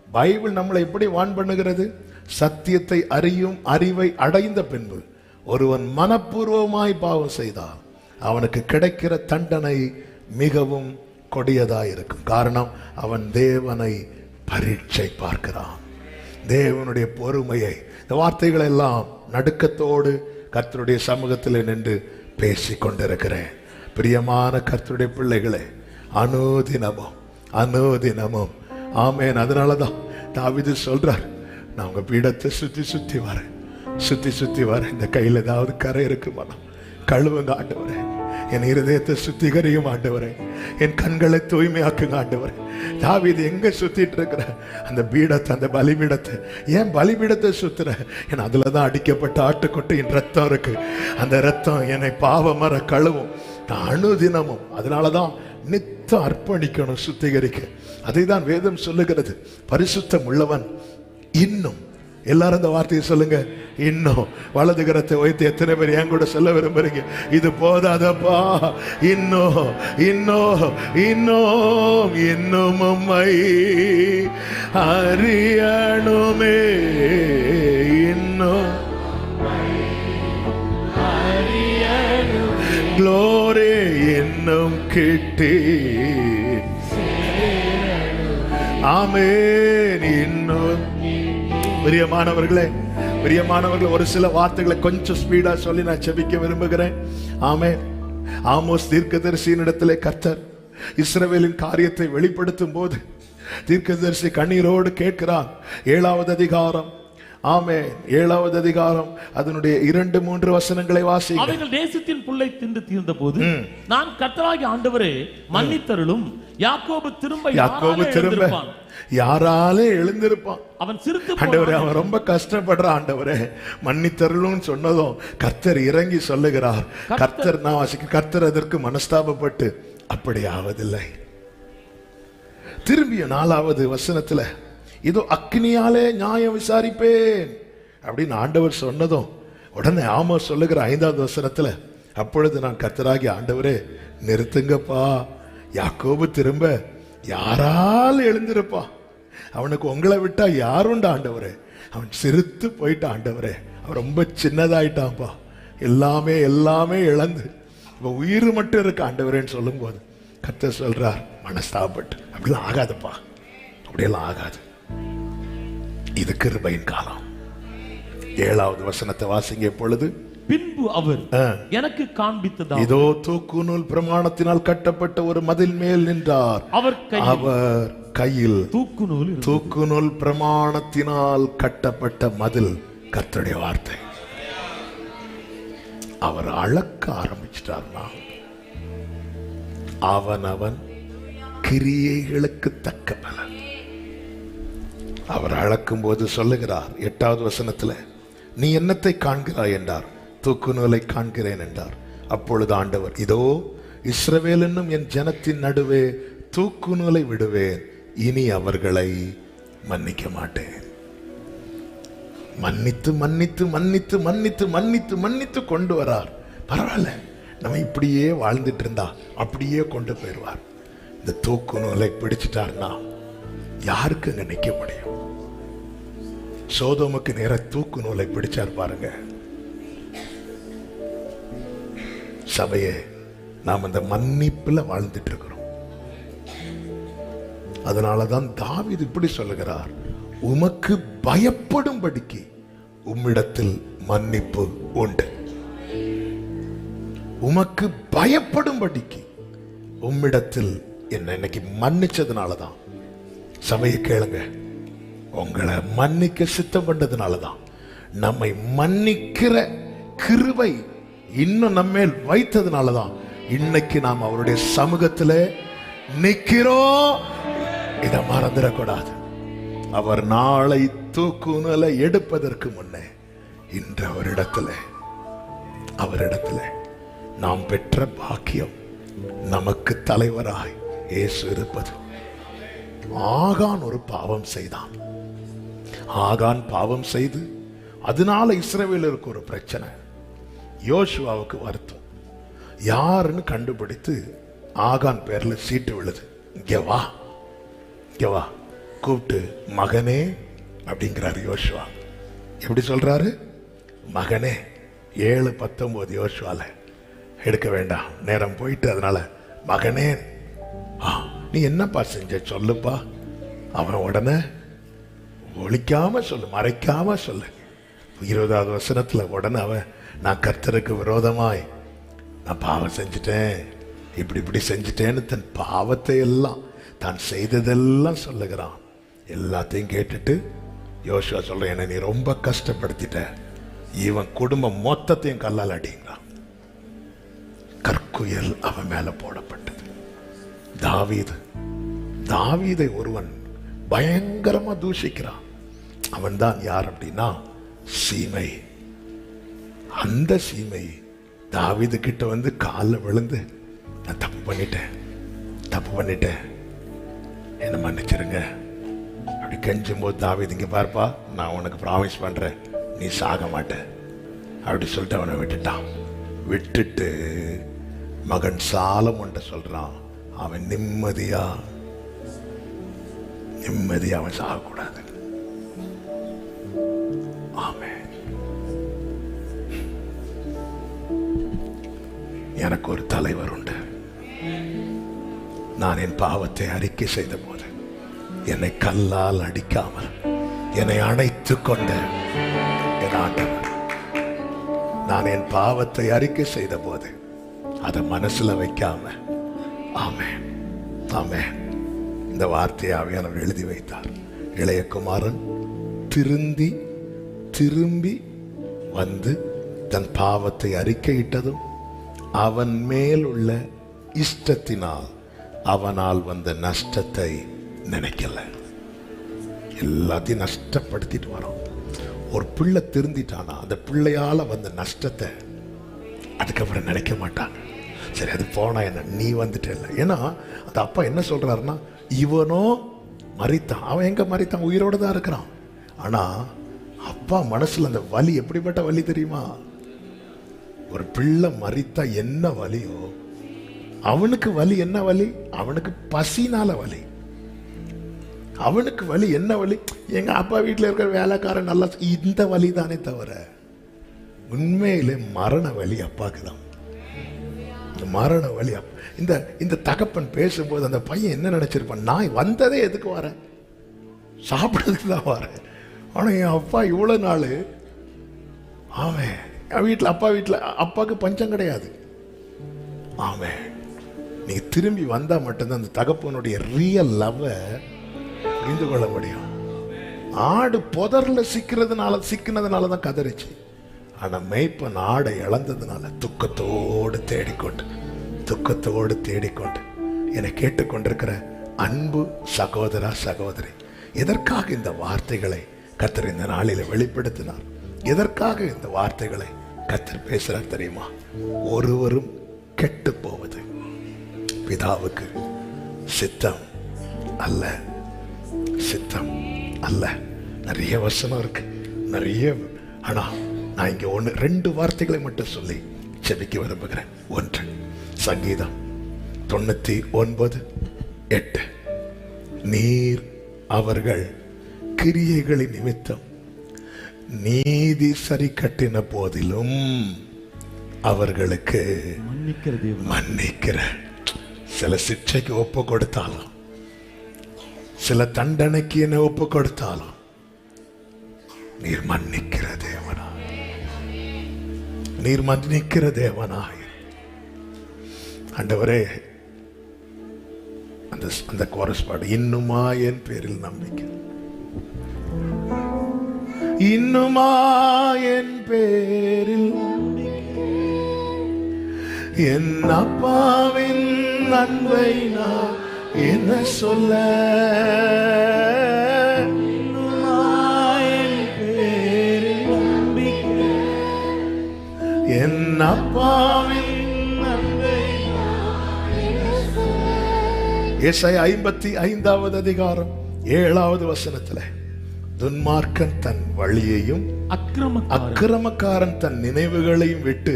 பைபிள் நம்மளை எப்படி வான் பண்ணுகிறது? சத்தியத்தை அறியும் அறிவை அடைந்த பின்பு ஒருவன் மனப்பூர்வமாய் பாவம் செய்தால் அவனுக்கு கிடைக்கிற தண்டனை மிகவும் கொடியதாய் இருக்கும். காரணம், அவன் தேவனை பரீட்சை பார்க்கிறான். தேவனுடைய பொறுமையை, இந்த வார்த்தைகள் எல்லாம் நடுக்கத்தோடு கர்த்தருடைய சமூகத்தில் நின்று பேசிக் கொண்டிருக்கிறேன். பிரியமான கர்த்தருடைய பிள்ளைகளே, அனுதினமும் அனுதினமும் ஆமேன். அதனாலதான் தாவீது சொல்றார், நான் உங்க பீடத்தை சுத்தி சுத்தி வரேன், சுத்தி சுத்தி வரேன். இந்த கையில் ஏதாவது கரை இருக்குமா கழுவுங்க ஆண்டவரே, என் இருதயத்தை சுத்திகரியும் ஆண்டவரே, என் கண்களை தூய்மையாக்குங்க ஆண்டவரே. தாவீது எங்க சுத்திட்டு இருக்கிற? அந்த பீடத்தை, அந்த பலிபீடத்தை. ஏன் பலிபீடத்தை சுத்துற? ஏன்னா அதுலதான் அடிக்கப்பட்ட ஆட்டுக்குட்டியின் ரத்தம் இருக்கு. அந்த ரத்தம் என்னை பாவமர கழுவும். அனுதினமும் அதனாலதான் நித்தம் அர்ப்பணிக்கணும், சுத்திகரிக்க. அதை தான் வேதம் சொல்லுகிறது. பரிசுத்தம் உள்ளவன் இன்னும், எல்லாரும் இந்த வார்த்தையை சொல்லுங்க, இன்னும். வலது கரத்தை வைத்து எத்தனை பேர் என் கூட சொல்ல விரும்புறீங்க? இது போதாதப்பா, இன்னும் இன்னும் இன்னும் இன்னும் உம்மை அறியணுமே, இன்னும் க்ளோரி இன்னும் கிட்டி. ஆமென். இன்னும் பிரியமானவர்களே, ஒரு சில வார்த்தைகளை கொஞ்சம் ஸ்பீடா சொல்லி நான் செபிக்க விரும்புகிறேன். ஆமென். ஆமோஸ் தீர்க்கதரிசியின் இடத்திலே கர்த்தர் இஸ்ரவேலின் காரியத்தை வெளிப்படுத்தும் போது தீர்க்கதரிசி கண்ணீரோடு கேட்கிறார். 7வது அதிகாரம் ஆமென். 7வது அதிகாரம் அதனுடைய 2-3 வசனங்களை வாசிங்க. அவைகள் தேசத்தின் புல்லை தின்று தீர்ந்த போது நான் கர்த்தராகிய ஆண்டவரே மன்னித்தருளும். யாக்கோபு திரும்ப யாராலே எழுந்திருப்பான்? அவன் சிரித்து ஆண்டவரே, அவன் ரொம்ப கஷ்டப்படுற ஆண்டவரே மன்னித்தருளும் சொன்னதும் கர்த்தர் இறங்கி சொல்லுகிறார். கர்த்தர் அதற்கு மனஸ்தாபப்பட்டு அப்படி ஆவதில்லை. திரும்பிய 4வது வசனத்துல இதோ அக்னியாலே நியாயம் விசாரிப்பேன் அப்படின்னு ஆண்டவர் சொன்னதும் உடனே ஆமோஸ் சொல்லுகிற 5வது வசனத்துல அப்பொழுது நான் கர்த்தராகிய ஆண்டவரே நிறுத்துங்கப்பா, யாக்கோபு திரும்ப யாரால் எழுந்திருப்பான்? அவனுக்கு உங்களை விட்டா யாருண்டா ஆண்டவரே? அவன் சிரித்து போயிட்டான் ஆண்டவரே, அவன் ரொம்ப சின்னதாயிட்டான்ப்பா, எல்லாமே இழந்து இப்ப உயிர் மட்டும் இருக்கு ஆண்டவரேன்னு சொல்லும் போது கர்த்தர் சொல்றார் மனஸ்தாபப்பட்டு அப்படிலாம் ஆகாதுப்பா, அப்படியெல்லாம் ஆகாது. இது கிருபையின் காலம். 7வது வசனத்தை வாசிங்க. இப்பொழுது பின்பு அவர் எனக்கு காண்பித்ததா, இதோ தூக்குநூல் பிரமாணத்தினால் கட்டப்பட்ட ஒரு மதில் மேல் நின்றார். அவர் கையில் தூக்குநூல் பிரமாணத்தினால் கட்டப்பட்ட மதில். கர்த்தருடைய வார்த்தை. அவர் அளக்க ஆரம்பிச்சிட்டார்னா அவன் கிரியைகளுக்கு தக்க பலன். அவர் அளக்கும் போது சொல்லுகிறார் 8வது வசனத்துல, நீ என்னத்தை காண்கிறாய் என்றார். தூக்குநூலை காண்கிறேன் என்றார். அப்பொழுது ஆண்டவர், இதோ இஸ்ரவேல் என்னும் என் ஜனத்தின் நடுவே தூக்குநூலை விடுவேன், இனி அவர்களை மன்னிக்க மாட்டேன். மன்னித்து மன்னித்து மன்னித்து மன்னித்து மன்னித்து மன்னித்து கொண்டு வரார். பரவாயில்ல, நம்ம இப்படியே வாழ்ந்துட்டு இருந்தா அப்படியே கொண்டு போயிடுவார். இந்த தூக்குநூலை பிடிச்சிட்டார்னா யாருக்கு அங்க நிக்க முடியும்? சோதோமுக்கு நேர தூக்குநூலை பிடிச்சார் பாருங்க. சபையே, நாம் அந்த மன்னிப்புல வாழ்ந்துட்டு இருக்கிறோம். அதனாலதான் தாவீது இப்படி சொல்லுகிறார், உமக்கு பயப்படும்படிக்கு உம்மிடத்தில் மன்னிப்பு உண்டு. உமக்கு பயப்படும்படிக்கு உம்மிடத்தில் என்ன இன்னைக்கு மன்னிச்சதுனாலதான். சபையை கேளுங்க, உங்களை மன்னிக்க சித்தம் பண்ணதுனாலதான், நம்மை மன்னிக்கிற கிருபை இன்னும் நம்மேல் வைத்ததுனாலதான் இன்னைக்கு நாம் அவருடைய சமூகத்தில் நிக்கிறோம். இதை மறந்துடக்கூடாது. அவர் நாளை தூக்குநூலை எடுப்பதற்கு முன்னே இன்று அவரிடத்துல நாம் பெற்ற பாக்கியம், நமக்கு தலைவராய் இயேசு இருப்பது. ஆகான் ஒரு பாவம் செய்தான். ஆகான் பாவம் செய்து அதனால இஸ்ரவேலருக்கு ஒரு பிரச்சனை. யோசுவாவுக்கு வருத்தம். யாருன்னு கண்டுபிடித்து ஆகான் பேர்ல சீட்டு விழுது. இங்க வா கூப்பிட்டு மகனே அப்படிங்கிறாரு யோசுவா. எப்படி சொல்றாரு? மகனே. 7:19 யோசுவால எடுக்க வேண்டாம், நேரம் போயிட்டு. அதனால மகனே, நீ என்னப்பா செஞ்ச சொல்லுப்பா. அவன் உடனே ஒழிக்காம சொல்லு, மறைக்காம சொல்லு. 20வது வசனத்துல உடனே அவன், நான் கர்த்தருக்கு விரோதமாய் நான் பாவம் செஞ்சுட்டேன், இப்படி செஞ்சுட்டேன்னு தன் பாவத்தை எல்லாம் தான் செய்ததெல்லாம் சொல்லுகிறான். எல்லாத்தையும் கேட்டுட்டு யோசுவா சொல்ற, என்ன நீ ரொம்ப கஷ்டப்படுத்திட்ட, இவன் குடும்பம் மொத்தத்தையும் கல்லால் அடிங்கிறான். கற்குயல் அவன் மேல போடப்பட்டது. தாவீதை ஒருவன் பயங்கரமா தூஷிக்கிறான். அவன் தான் யார் அப்படின்னா சீமை. அந்த சீமை தாவீது கிட்ட வந்து காலில் விழுந்து, நான் தப்பு பண்ணிட்டேன், என்ன மன்னிச்சிருங்க அப்படி கெஞ்சும் போது தாவீது, இங்க பார்ப்பா, நான் உனக்கு ப்ராமிஸ் பண்றேன், நீ சாக மாட்ட அப்படி சொல்லிட்டு அவனை விட்டுட்டு மகன் சாலமோன்ட்ட சொல்றான், அவன் நிம்மதியா அவன் சாகக்கூடாது. ஆமென். எனக்கு ஒரு தலைவர் உண்டு. நான் என் பாவத்தை அறிக்கை செய்த போது என்னை கல்லால் அடிக்காமல் என்னை அணைத்துக் கொண்ட என் ஆண்டவர். நான் என் பாவத்தை அறிக்கை செய்த போது அதை மனசுல வைக்காம, ஆமென் ஆமென், இந்த வார்த்தையை ஆவியானவர் எழுதி வைத்தார். இளைய குமாரன் திருந்தி திரும்பி வந்து தன் பாவத்தை அறிக்கையிட்டதும் அவன் மேல் உள்ள இஷ்டத்தினால் அவனால் வந்த நஷ்டத்தை நினைக்கல. எல்லாத்தையும் நஷ்டப்படுத்திட்டு வரோம். ஒரு பிள்ளை திருந்திட்டானா அந்த பிள்ளையால வந்த நஷ்டத்தை அதுக்கப்புறம் நினைக்க மாட்டாங்க. சரி, அது போனா என்ன, நீ வந்துட்டு இல்லை. ஏன்னா அந்த அப்பா என்ன சொல்றாருன்னா, இவனோ மரித்தான், அவன் எங்க மரித்தான், உயிரோட தான் இருக்கிறான். ஆனா அப்பா மனசுல அந்த வலி எப்படிப்பட்ட வலி தெரியுமா? ஒரு பிள்ளை மரித்தா என்ன வலியோ அவனுக்கு வலி. என்ன வலி? அவனுக்கு பசினால வலி. அவனுக்கு வலி என்ன வலி? எங்க அப்பா வீட்டில் இருக்கிற வேலைக்காரன் நல்லா, இந்த வலி தானே தவிர உண்மையிலே மரண வலி அப்பாக்கு தான். மரண வலி. இந்த தகப்பன் பேசும்போது அந்த பையன் என்ன நினைச்சிருப்பான், நான் வந்ததே எதுக்கு வரேன், சாப்பிட்றதுக்கு தான் வரேன். ஆனா என் அப்பா இவ்வளவு நாள் அவன் வீட்டில், அப்பா வீட்டில் அப்பாவுக்கு பஞ்சம் கிடையாது. ஆமே, நீ திரும்பி வந்தா மட்டும்தான் அந்த தகப்பனுடைய ரியல் லவ்வை புரிந்து கொள்ள முடியும். ஆடு புதர்ல சிக்கினதுனால தான் கதறிச்சு. ஆனா மேய்ப்பன் ஆடை இழந்ததுனால துக்கத்தோடு தேடிக்கொண்டு என்னை கேட்டுக்கொண்டிருக்கிற அன்பு சகோதரா சகோதரி, எதற்காக இந்த வார்த்தைகளை கர்த்தர் இந்த நாளில் வெளிப்படுத்தினார்? எதற்காக இந்த வார்த்தைகளை கர்த்தர் பேசுறார் தெரியுமா? ஒருவரும் கெட்டு போவது பிதாவுக்கு சித்தம் அல்ல. நிறைய வசனம் இருக்கு, நிறைய. ஆனா நான் இங்க 2 வார்த்தைகளை மட்டும் சொல்லி செபிக்க விரும்புகிறேன். 1 சங்கீதம் 99:8, நீர் அவர்கள் கிரியைகளின் நிமித்தம் நீதி சரி கட்டின போதிலும் அவர்களுக்கு மன்னிக்கிற. சில சிக்ஷைக்கு ஒப்பு கொடுத்தாலும், சில தண்டனைக்கு என்ன ஒப்பு கொடுத்தாலும் நீர் மன்னிக்கிற தேவனாய். ஆண்டவரே, அந்த கோரஸ் பாடு, இன்னுமா என் பேரில் நம்பிக்கை, இன்னுமா என் பேரில் என் அப்பாவின் அன்பை நான் என்ன சொல்ல, இன்னுமா என் பேரில் நம்பிக்கை, என் அப்பாவின் அன்பை நான் என்ன சொல்ல. ஏசாயா 55வது அதிகாரம் 7வது வசனத்துல, துன்மார்க்கன் தன் வழியையும் அக்கிரமக்காரன் தன் நினைவுகளையும் விட்டு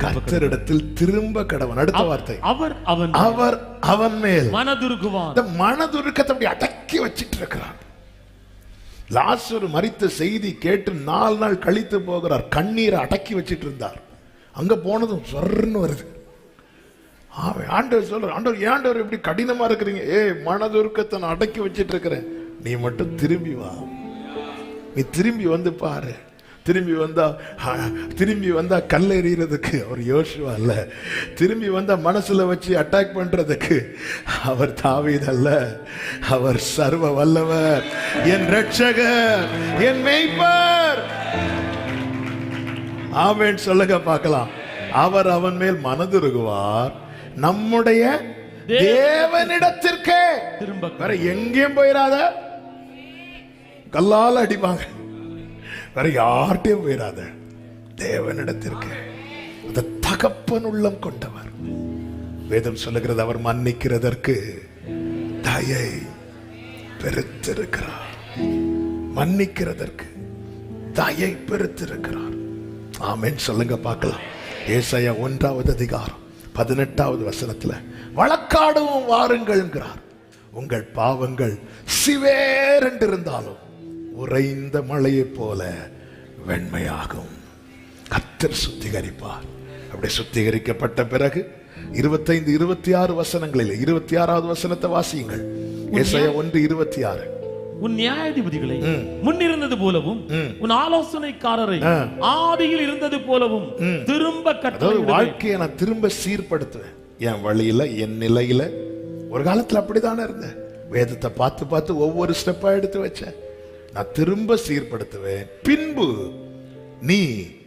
கர்த்தரிடத்தில் திரும்ப கடவன். அடுத்த வார்த்தை, அவர் அவன் மேல் மனதுருக்கத்தை அடக்கி வச்சிட்டு இருக்கிறார். லாசரு மரித்த செய்தி கேட்டு 4 நாள் கழித்து போகிறார். கண்ணீரை அடக்கி வச்சிட்டு இருந்தார். அங்க போனதும் சொர்ன்னு வருது. ஆண்டவர் சொல்ற, ஆண்டவர் ஆண்டவர் இப்படி கடினமா இருக்கிறீங்க, மனதுருக்கத்தை நான் அடக்கி வச்சிட்டு இருக்கிறேன், நீ மட்டும் திரும்பி வா, நீ திரும்பி வந்து பாரு. திரும்பி வந்தா கல் எறிகிறதுக்கு அவர் யோசுவா அல்ல, திரும்பி வந்தா மனசுல வச்சு அட்டாக் பண்றதுக்கு அவர் தாவீது அல்ல, அவர் சர்வ வல்லவர், என் ரட்சகர், என் மேய்ப்பர். ஆமென் சொல்லுங்க பார்க்கலாம். அவர் அவன் மேல் மனதுருகுவார், நம்முடைய தேவனிடத்திற்கே. வேற எங்கேயும் போயிடாத, கல்லால் அடிப்பாங்க, வேற யார்கிட்டயும் போயிடாத, தேவனிடத்திற்கு. அந்த தகப்பன் உள்ளம் கொண்டவர். வேதம் சொல்லுகிறது, அவர் மன்னிக்கிறதற்கு தயை பெருத்திருக்கிறார். மன்னிக்கிறதற்கு தயை பெருத்திருக்கிறார். ஆமென் சொல்லுங்க பார்க்கலாம். ஏசாயா 1வது அதிகாரம் 18வது வசனத்துல, வழக்காடவும் வாருங்கள் என்கிறார், உங்கள் பாவங்கள் சிவேரென்றிருந்தாலும் உறைந்த மழையை போல வெண்மையாகும். கர்த்தர் சுத்திகரிப்பார். அப்படி சுத்திகரிக்கப்பட்ட பிறகு 25, 26 வசனங்களில் 26வது வசனத்தை வாசியுங்கள். ஏசாயா 1:26, உன் நியாயாதிபதிகளை முன்னிருந்தது போலவும் உன் ஆலோசனைக்காரரை ஆதியில் இருந்தது போலவும் திரும்ப கட்டளை. வாழ்க்கையை நான் திரும்ப சீர்படுத்துவேன். என் வழியில, என் நிலையில. ஒரு காலத்துல அப்படித்தானே இருந்தேன். வேதத்தை பார்த்து ஒவ்வொரு ஸ்டெப்பா எடுத்து வச்சேன். நான் திரும்ப சீர்படுத்துவேன். பின்பு நீ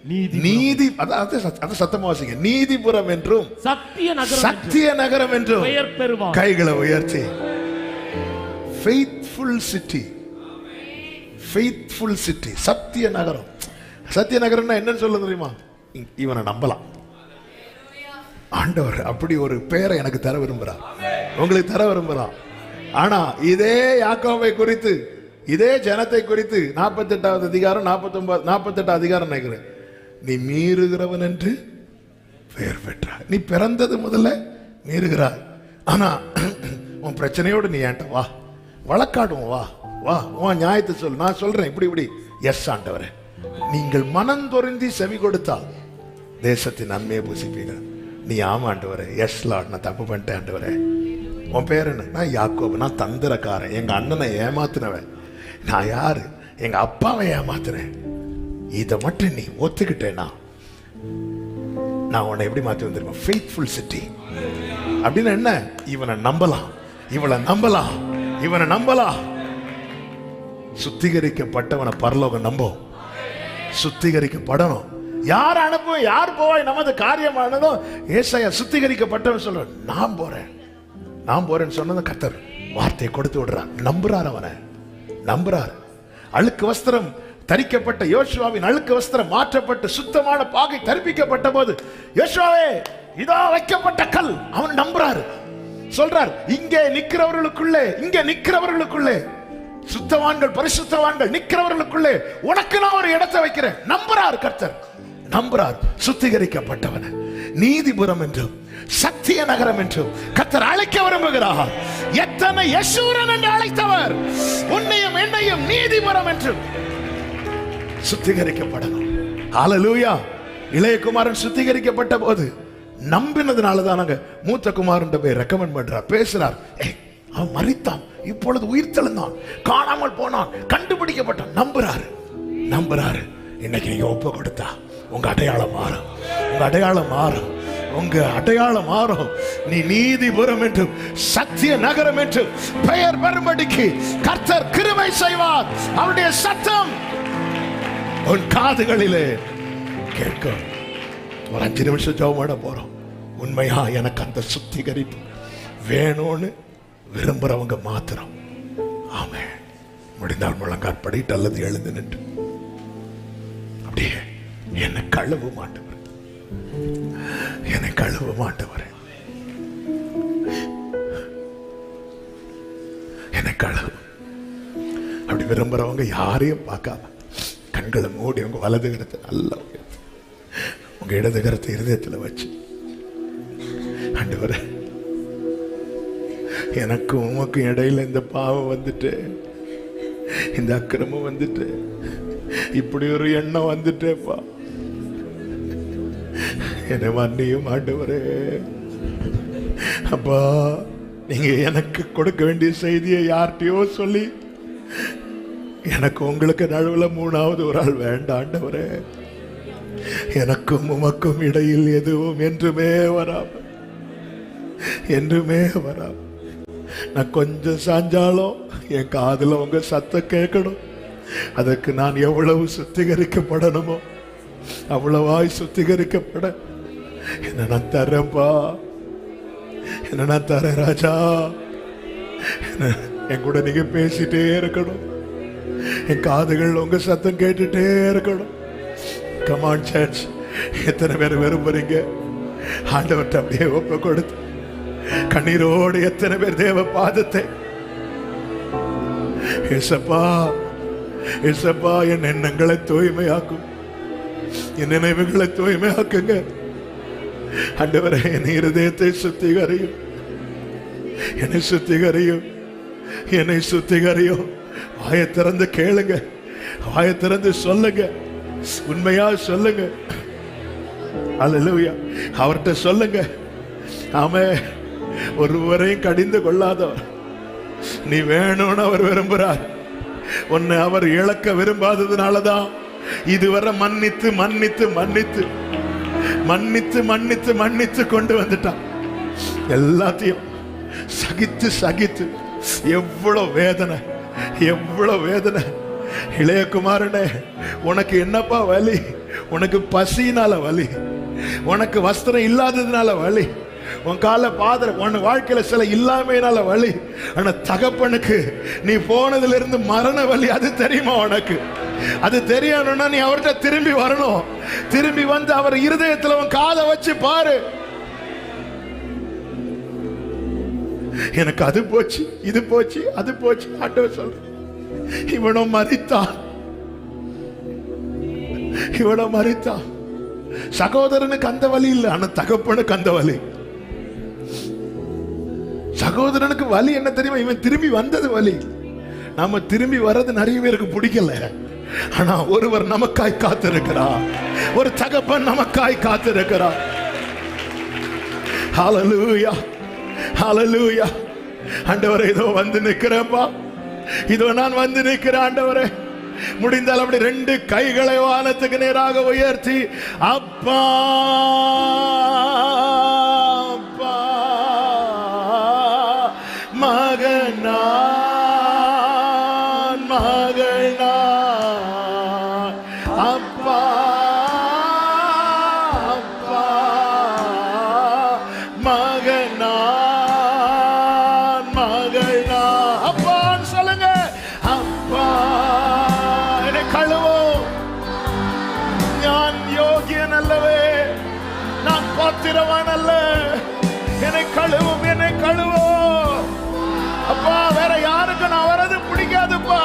நீதிபுரம். நீதி அது சத்தமா வாசிங்க. நீதிபுரம் என்றும் சத்திய நகரம் என்றும் பெயர் பெறுவார். கைகளை உயர்த்தி faithful city, faithful city, சத்திய நகரம். சத்திய நகரம்னா என்னன்னு சொல்ல தெரியுமா? இவனை நம்பலாம். ஆண்டவர் அப்படி ஒரு பெயரை எனக்கு தர விரும்புறார், உங்களுக்கு தர விரும்புறார். ஆனா இதே யாக்கோபை குறித்து, இதே ஜனத்தை குறித்து 48வது அதிகாரம் 48 அதிகாரம் நினைக்கிறேன், நீ மீறுகிறவன் என்று பெயர் பெற்றாய். நீ பிறந்தது முதல்ல மீறுகிறாய். ஆனா உன் பிரச்சனையோடு நீ ஏன்ட்ட வா, வழக்காடுவோம், வா வா உன் நியாயத்தை சொல், நான் சொல்றேன் இப்படி இப்படி. எஸ் ஆண்டவரே, நீங்கள் மனந்தொருந்தி செவி கொடுத்தால் தேசத்தின் நன்மையை பூசிப்பீர்கள். நீ ஆமா ஆண்டவரே, எஸ் லார்ட், நான் தப்பு பண்ணிட்டேன் ஆண்டவரே. உன் பேர் என்ன? நான் யாக்கோபு, நான் தந்திரக்காரன், எங்க அண்ணனை ஏமாத்தினவன். நான் யாரு? எங்க அப்பாவை ஏமாத்துறேன். இதை மட்டும் நீ ஒத்துக்கிட்டேனா நான் உன்னை எப்படி மாத்தி வந்திருப்பேன்? ஃபெய்த்ஃபுல் சிட்டி அப்படின்னு என்ன? இவனை நம்பலாம், இவளை நம்பலாம், இவனை நம்பலாம். சுத்திகரிக்கப்பட்டவனை பரலோகம் நம்பும். சுத்திகரிக்கப்படணும். யார் அனுப்புவோம், யார் போவாய், நமது காரியமானதும் ஏசாயா சுத்திகரிக்கப்பட்டவன் சொல்ற, நான் போறேன், நான் போறேன்னு சொன்னது கர்த்தர் வார்த்தையை கொடுத்து விடுறான். நம்புறார், அவனை நம்புறார். அழுக்கு வஸ்திரம் தரிக்கப்பட்ட யோசுவாவின் அழுக்கு வஸ்திரம் மாற்றப்பட்டு சுத்தமான பாகை தரிப்பிக்கப்பட்ட போது, யோசுவாவே இதோ வைக்கப்பட்ட கல், அவன் நம்புறாரு. சொல்றார், இங்கே நிக்கிறவர்களுக்குள்ளே, இங்கே நிக்கிறவர்களுக்குள்ளே, சுத்தவான்கள் பரிசுத்தவான்கள் நிக்கிறவர்களுக்குள்ளே உனக்கு நான் ஒரு இடத்தை வைக்கிறேன். நம்புறார் கர்த்தர், நம்புறார். சுத்திகரிக்கப்பட்டவன் நீதிபுரம் என்றும் சத்திய நகரம் என்றும் கர்த்தர் அழைக்க விரும்புகிறார். எத்தனை யசூரன் என்று அழைத்தவர் உன்னையும் என்னையும் நீதிபுரம் என்றும் சுத்திகரிக்கப்படணும். ஹல்லேலூயா. இளையகுமாரன் சுத்திகரிக்கப்பட்ட போது நம்பினதுனாலதான் நாங்க மூத்த குமாரன் போய் ரெக்கமெண்ட் பண்றார், பேசுறார். அவன் மரித்தான், இப்பொழுது உயிர் தெழுந்தான், காணாமல் போனான், கண்டுபிடிக்கப்பட்டான். நம்புறாரு, நம்புறாரு. இன்னைக்கு நீங்க ஒப்பு கொடுத்தா உங்க அடையாளம் மாறும், உங்க அடையாளம் மாறும், உங்க அடையாளம் மாறும். நீ நீதிபுரம் என்றும் சத்திய நகரம் என்றும் பெயர் பெறும்படிக்கு கர்த்தர் கிருபை செய்வார். அவருடைய சத்தம் உன் காதுகளிலே கேட்கும். ஒரு 5 நிமிஷம் ஜெபம் பண்ண போறோம். உண்மையா எனக்கு அந்த சுத்திகரிப்பு வேணும்னு விரும்புறவங்க மாத்திரம் ஆமென். முடிந்தால் முழங்கால் படிட்டு அல்லது எழுந்து நின்று அப்படியே என்னை கழுவு மாட்டவர், என்னை கழுவு மாட்டவர், என்னை கழுவு. அப்படி விரும்புறவங்க யாரையும் பார்க்காம கண்களை மூடி உங்க வலது கரத்தை நல்லா உங்க இடது கரத்தை இருதயத்தில் வச்சு, ஆண்டவரே எனக்கும் உமக்கும் இடையில இந்த பாவம் வந்துட்டு, இந்த அக்கிரமம் வந்துட்டு, இப்படி ஒரு எண்ணம் வந்துட்டேப்பா, என்னை மன்னியும் ஆண்டவரே. அப்பா, நீங்க எனக்கு கொடுக்க வேண்டிய செய்தியை யார்கிட்டயோ சொல்லி எனக்கு உங்களுக்கு நடுவில் 3வது ஒரு ஆள் வேண்டாம் ஆண்டவரே. எனக்கும் உமக்கும் இடையில் எதுவும் என்றுமே வராம, என்றுமே வராம, நான் கொஞ்சம் சாஞ்சாலும் என் காதுல உங்க சத்தம் கேட்கணும். அதற்கு நான் எவ்வளவு சுத்திகரிக்கப்படணுமோ அவ்வளவாய் சுத்திகரிக்கப்பட என்ன நான் தரேன்ப்பா, என்ன நான் தரேன் ராஜா. என் கூட நீங்க பேசிட்டே இருக்கணும், என் காதுகள் உங்க சத்தம் கேட்டுட்டே இருக்கணும். கமான் சர்ச், எத்தனை பேர் விரும்புறீங்க ஆண்டவர்கிட்ட அப்படியே ஒப்பு கொடுத்து கண்ணீரோடு எத்தனை பேர் தேவ பாதத்தை, ஏசப்பா ஏசப்பா என் எண்ணங்களை தூய்மையாக்கும், என் நினைவுகளை தூய்மையாக்குங்க ஆண்டவரே. என் இருதயத்தை சுத்திகரியும், என்னை சுத்திகரியும், என்னை சுத்திகரியும். வாயை திறந்து கேளுங்க, வாயை திறந்து சொல்லுங்க, உண்மையா சொல்லுங்க. அல்லேலூயா. அவர்கிட்ட சொல்லுங்க. ஆமென். ஒருவரையும் கடிந்து கொள்ளாதவர், நீ வேணும்னு அவர் விரும்புறார். உன்னை அவர் இழக்க விரும்பாததுனாலதான் இதுவரை மன்னித்து மன்னித்து மன்னித்து மன்னித்து மன்னித்து மன்னித்து கொண்டு வந்துட்டான். எல்லாத்தையும் சகித்து சகித்து எவ்வளவு வேதனை, எவ்வளவு வேதனை. இளையகுமாரனே, உனக்கு என்னப்பா வலி? உனக்கு பசினால வலி, உனக்கு வஸ்திரம் இல்லாததுனால வலி, உன் கால பாதர உன் வாழ்க்கையில சில இல்லாமையினால வலி. ஆனா தகப்பனுக்கு நீ போனதுல இருந்து மரண வலி அது தெரியுமா உனக்கு? அது தெரியணும்னா நீ அவர்கிட்ட திரும்பி வரணும். திரும்பி வந்து அவர் இருதயத்துல உன் காதை வச்சு பாரு. எனக்கு அது போச்சு, இது போச்சு, அது போச்சு. ஆண்டவர் சொல்ற, இவனோ மரித்தான், இவனோ மரித்தான். சகோதரனுக்கு அந்த வலி இல்லை, ஆனா தகப்பனுக்கு அந்த வலி. சகோதரனுக்கு வலி என்ன தெரியுமா? இவன் திரும்பி வந்தது வலி. நாம திரும்பி வர்றது நிறைய பேருக்கு பிடிக்கல. ஆனா ஒருவர் நமக்காய் காத்திருக்கிறார், ஒரு தகப்பன் நமக்காய் காத்திருக்கிறார். ஹல்லேலூயா, ஹல்லேலூயா. ஆண்டவரே, இதோ வந்து நிக்கிறேன்ப்பா, இதோ நான் வந்து நிக்கிறேன். ஆண்டவரே, முடிந்தால் அப்படி 2 கைகளை வானத்துக்கு நேராக உயர்த்தி, அப்பா அப்பா மகனான் மகனான், அப்பா அப்பா மகனான் மகனான். அப்பான்னு சொல்லுங்க. அப்பா என்னை கழுவும், நான் யோகியன் அல்லவே, நான் பாத்திரவான் அல்ல, என்னை கழுவும், என்னை கழுவும். அப்பா, வேற யாருக்கு நான் வரது பிடிக்காதுப்பா.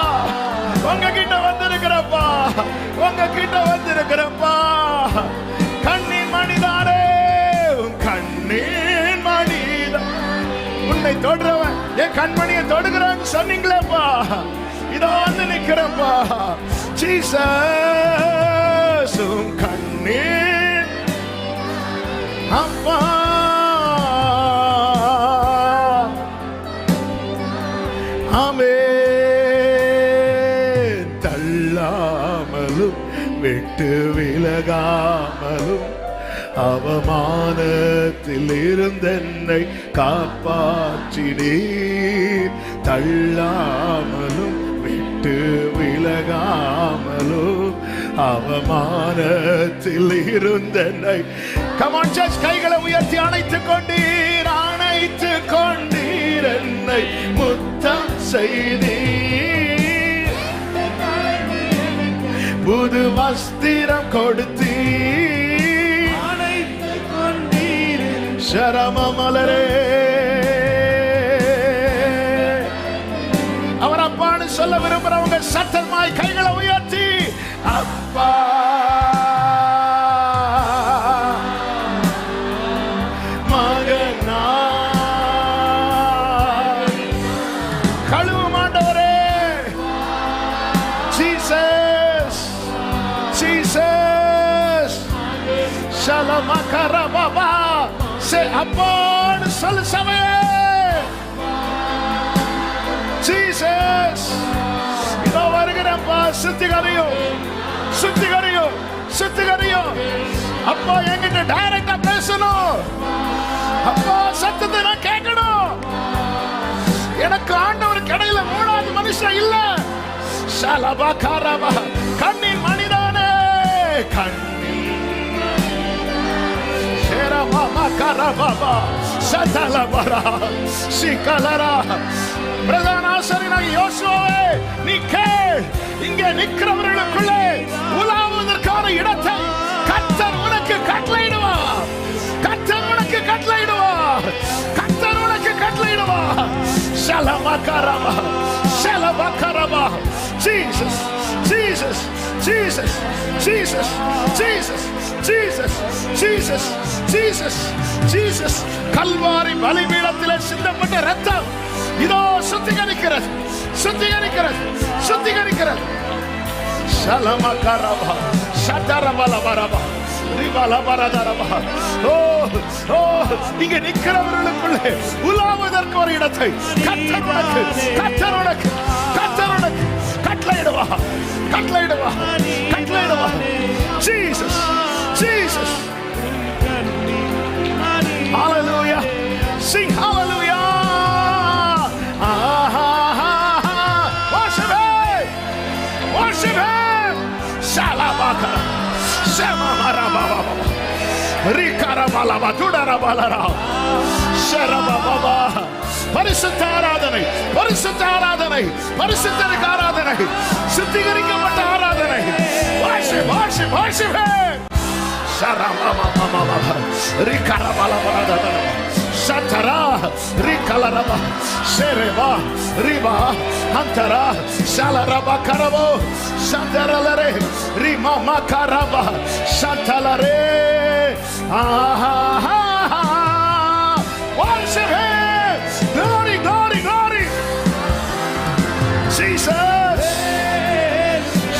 உங்ககிட்ட வந்திருக்கிறப்பா, உங்ககிட்ட வந்திருக்கிறப்பா. கண்ணின் மணிதானே, கண்ணின் மணிதான் உன்னை தொடுறவன், என் கண்மணியை தொடுகிறான்னு சொன்னீங்களேப்பா. இதோ வந்து நிக்கிறப்பா. ஜீசஸ், கண்ணீர் அப்பா. ஆமென். தள்ளாமலும் விட்டு விலகாமலும் அவமானத்தில் இருந்தென்னை காப்பாற்றினீர். தள்ளாமலும் விட்டு விலகாமலும் அவமானத்தில் இருந்தென்னை. Come on church, கைகளை உயர்த்தி அணைத்துக் கொண்டீர், அணைத்துக் கொண்டீர், என்னை முத்தம் செய்தீர், புது வஸ்திரம் கொடுத்தீர், அணைத்துக் கொண்டீர் சரம மலரே. அவர் அப்பான்னு சொல்ல விரும்புறவங்க சத்தமாய் கைகளை உயர்த்தி, அப்பா மகனா கழுவும் ஆண்டவரே. ஜீசஸ் ஜீசஸ் ஷலமகர பாபா சே அப்பான்னு சொல்ல சபையே. ஜீசஸ், இதோ வருகிறப்பா. சுத்திகரியும் சுத்திகரியும் சுத்திகரியும். அப்பா, என்கிட்ட டைரக்டா பேசணும். அப்பா, சத்தத்தை நான் கேட்கணும். எனக்கு ஆண்டவர் கடையில 3வது மனுஷன் இல்ல. ஷலபா காரபா, கண்ணின் மணிதானே, கண்ணீர் ஷேரபா காரபா சதலபரா சிகலரா. பிரதான ஆசாரியனாகிய யோசுவாவே, நீ கேள். இங்கே நிற்கிறவர்களுக்குள்ளே உலாவுவதற்கான இடத்தை கர்த்தர் உனக்கு கட்டளையிடுவார். கர்த்தர் உனக்கு கட்டளையிடுவார். கர்த்தர் உனக்கு கட்டளையிடுவார். ஷலமகரபா ஷலமகரபா. Jesus Jesus Jesus Jesus Jesus Jesus Jesus Jesus Jesus. கல்வாரி பலிபீடத்திலே சிந்தப்பட்ட இரத்தம் இதோ சுத்திகரிக்கிறது, சுத்திகரிக்கிறது, சுத்திகரிக்கிறது. ஷலமகரபா ஷதரபலபரபா ரிபலபரதரபா. ஓ ஓ, இங்கே நிற்கிறவர்களுக்குள்ளே உலாவுவதற்கு ஒரு இடத்தை கர்த்தர் உனக்கு கர்த்தர் உனக்கு கர்த்தர் உனக்கு கட்டளையிடுவா, கட்டளையிடுவா, கட்டளையிடுவா. Jesus Jesus. ஹalleluya. Sing hallelujah. Worship him. ரிகரபலப துடரபலரா ஷரபபபா. பரிசுத்த ஆராதனை, பரிசுத்த ஆராதனை, பரிசுத்தருக்கு ஆராதனை, சுத்திகரிக்கப்பட்ட ஆராதனை. worship worship worship ஷரபபபபா ரிகரபலபலதா சதரா ரிகலரபா ஷெரபா ரிபா அந்தரா ஷலரபா கரபோ சந்தரலரே ரிமா மகரபா சந்தலரே. ஆஹா worship him. Glory glory glory Jesus.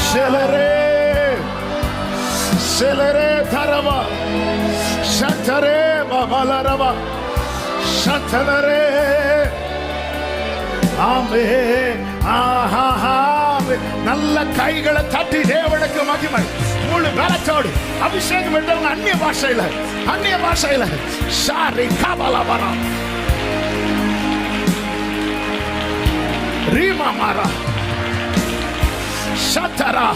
ஷெலரே ஷெலரே தரபா சந்தரே மலரபா சந்தலரே. ஆமென். ஆமென். நல்ல கைகளை தட்டி தேவனுக்கு மகிமை. முழு பலத்தோடு அபிஷேகம் என்றவங்க அந்நிய பாஷையில, அந்நிய பாஷையில ஷாரி கபலபரா ரீமா மாரா சதரா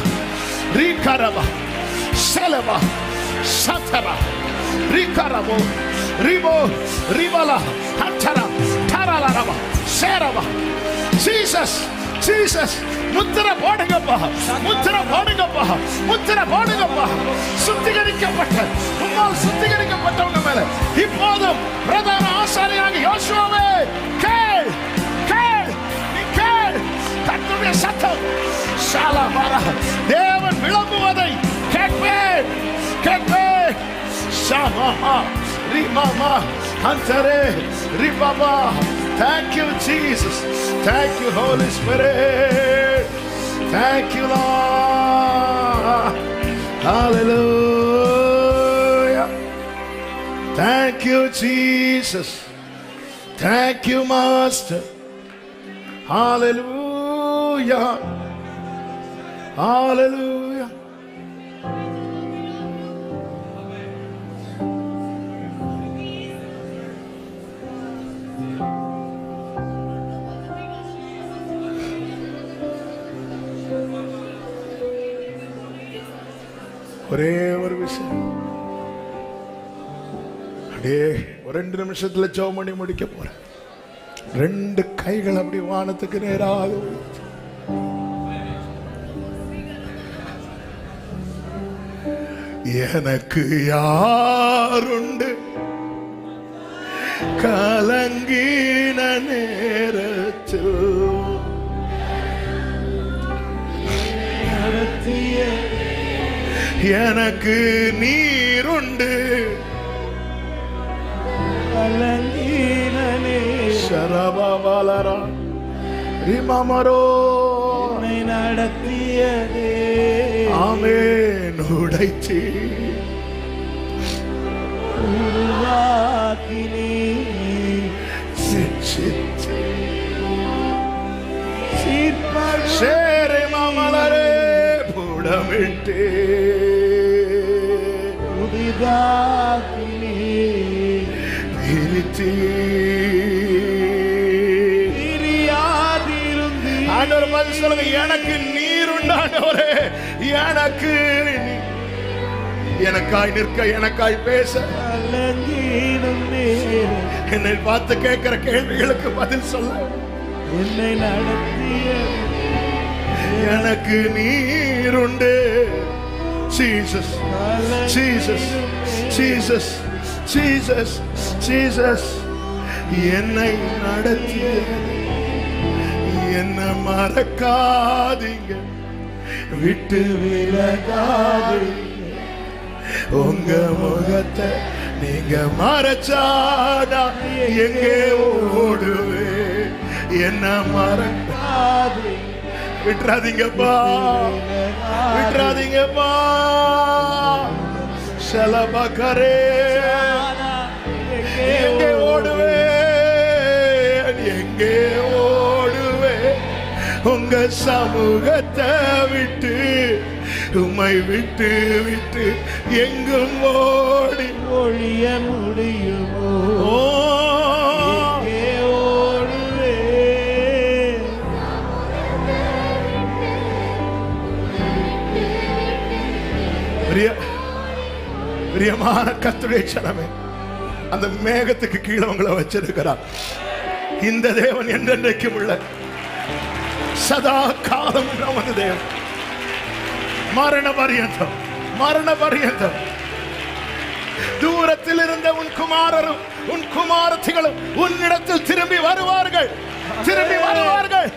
ரிகரபா செலபா சதரா ரிகரபோ ரிபோ ரிபலா ஹத்தரா தரலரபா சேரபா. Jesus Jesus. முத்திர போடுங்கப்பா, முத்திர போடுங்கப்பா, முத்திர போடுங்கப்பா. சுத்திகரிக்கப்பட்ட, உம்மால் சுத்திகரிக்கப்பட்டவங்க மேல இப்போதும் பிரதான ஆசாரியாக யோசுவாவே கேள் கேள் நீ கேள். கர்த்தருடைய சத்தம் ஷாலமாரா. தேவன் விளம்புவதை கேட்பேன் கேட்பேன். Sharma ரிமாமா அந்தரே ரிபாபா. Thank you Jesus. Thank you Holy Spirit. Thank you Lord. Hallelujah. Thank you Jesus. Thank you Master. Hallelujah. Hallelujah. ஒரே ஒரு விஷயம், அப்படியே ஒரு 2 நிமிஷத்துல ஜெபம் பண்ணி முடிக்க போறேன். 2 கைகள் அப்படி வானத்துக்கு நேராக உயர்த்தி, எனக்கு யாருண்டு கலங்கின நேரத்தில் எனக்கு நீருண்டு சரபாலரா ரிமமரோ நடத்தியதே. ஆமென். உடைச்சி உருவாக்கினே சிச்சிச்சி சீர்படு சேரே மாமலரே புடமிட்டே புதிதாக்கினே பிரித்தி. பிரியாதிருந்தி. ஆண்டவர் பதில் சொல்லுங்க, எனக்கு நீர் உண்டானவரே, எனக்கு எனக்காய் நிற்க, எனக்காய் பேச, கலங்கிடும் நேரம் என்னை பார்த்து கேட்கிற கேள்விகளுக்கு பதில் சொல்ல என்னை நடத்திய எனக்கு நீருண்டு. Jesus Jesus Jesus Jesus Jesus. என்னை நடத்திய என்ன மறக்காதீங்க, விட்டு விலகாதீங்க. உங்க முகத்தை நீங்க மறைச்சாடா எங்கே ஓடுவே. என்ன மறக்காதீங்க, விட்டுறாதீங்கப்பா, விட்டுறாதீங்கப்பா. சலபகரே எங்கே ஓடுவே, எங்கே ஓடுவே. உங்க சமூகத்தை விட்டு, உம்மை விட்டு விட்டு எங்கும் ஓடி ஒழிய முடியுமோ? ஓ எங்கே ஓடுவே? பிரியமான பிரியமான கர்த்தருடைய ஜனமே, அந்த மேகத்துக்கு கீழே உங்களை வச்சிருக்கிறார். இந்த தேவன் என்றென்றைக்கும் உள்ள சதா காலம் நமது தேவன். மரண பரியந்தம், மரண பரியந்தம் தூரத்தில் இருந்த உன் குமாரரும் உன் குமாரத்திகளும் உன்னிடத்தில் திரும்பி வருவார்கள், திரும்பி வருவார்கள்,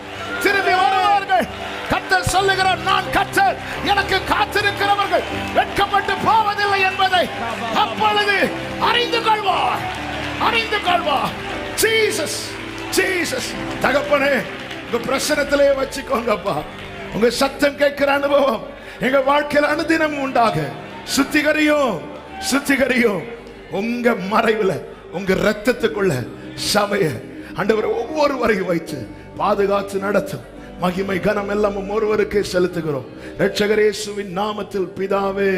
திரும்பி வருவார்கள். கர்த்தர் சொல்லுகிறார், நான் கர்த்தர், எனக்கு காத்திருக்கிறவர்கள் வெட்கப்பட்டு போவதில்லை என்பதை அப்பொழுது அறிந்து கொள்வார், அறிந்து கொள்வார். Jesus, Jesus. தகப்பனே, உங்க பிரசனத்திலே வச்சுக்கோங்கப்பா. உங்க சத்தம் கேட்கிற அனுபவம் எங்க வாழ்க்கையில் அனுதினம் உண்டாக சுத்திகரியும், சுத்திகரியும். உங்க மறைவுல, உங்க ரத்தத்துக்குள்ள சபைய ஆண்டவர் ஒவ்வொருவரையும் வைத்து பாதுகாத்து நடத்தும். மகிமை கனம் எல்லாம் ஒருவருக்கே செலுத்துகிறோம், இரட்சகர் இயேசுவின் நாமத்தில் பிதாவே,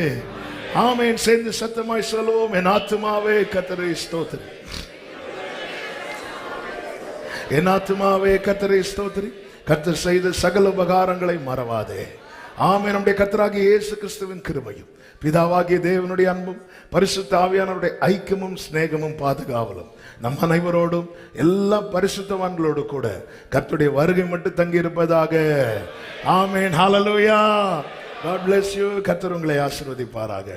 ஆமென். சேர்ந்து சத்தமாய் சொல்லுவோம், என் ஆத்துமாவே கர்த்தரை ஸ்தோத்திரி, என் ஆத்துமாவே கர்த்தரை ஸ்தோத்திரி, கர்த்தர் செய்த சகல உபகாரங்களை மறவாதே. ஆமென். நம்முடைய கர்த்தராகிய இயேசு கிறிஸ்துவின் கிருபையும் பிதாவாகிய தேவனுடைய அன்பும் பரிசுத்த ஆவியானவருடைய ஐக்கியமும் சிநேகமும் பாதுகாவலும் நம் அனைவரோடும் எல்லா பரிசுத்தவான்களோடு கூட கர்த்தருடைய வருகை மட்டும் தங்கி இருப்பதாக. ஆமென். ஹல்லேலூயா. God bless you. கர்த்தர் உங்களை ஆசீர்வதிப்பாராக.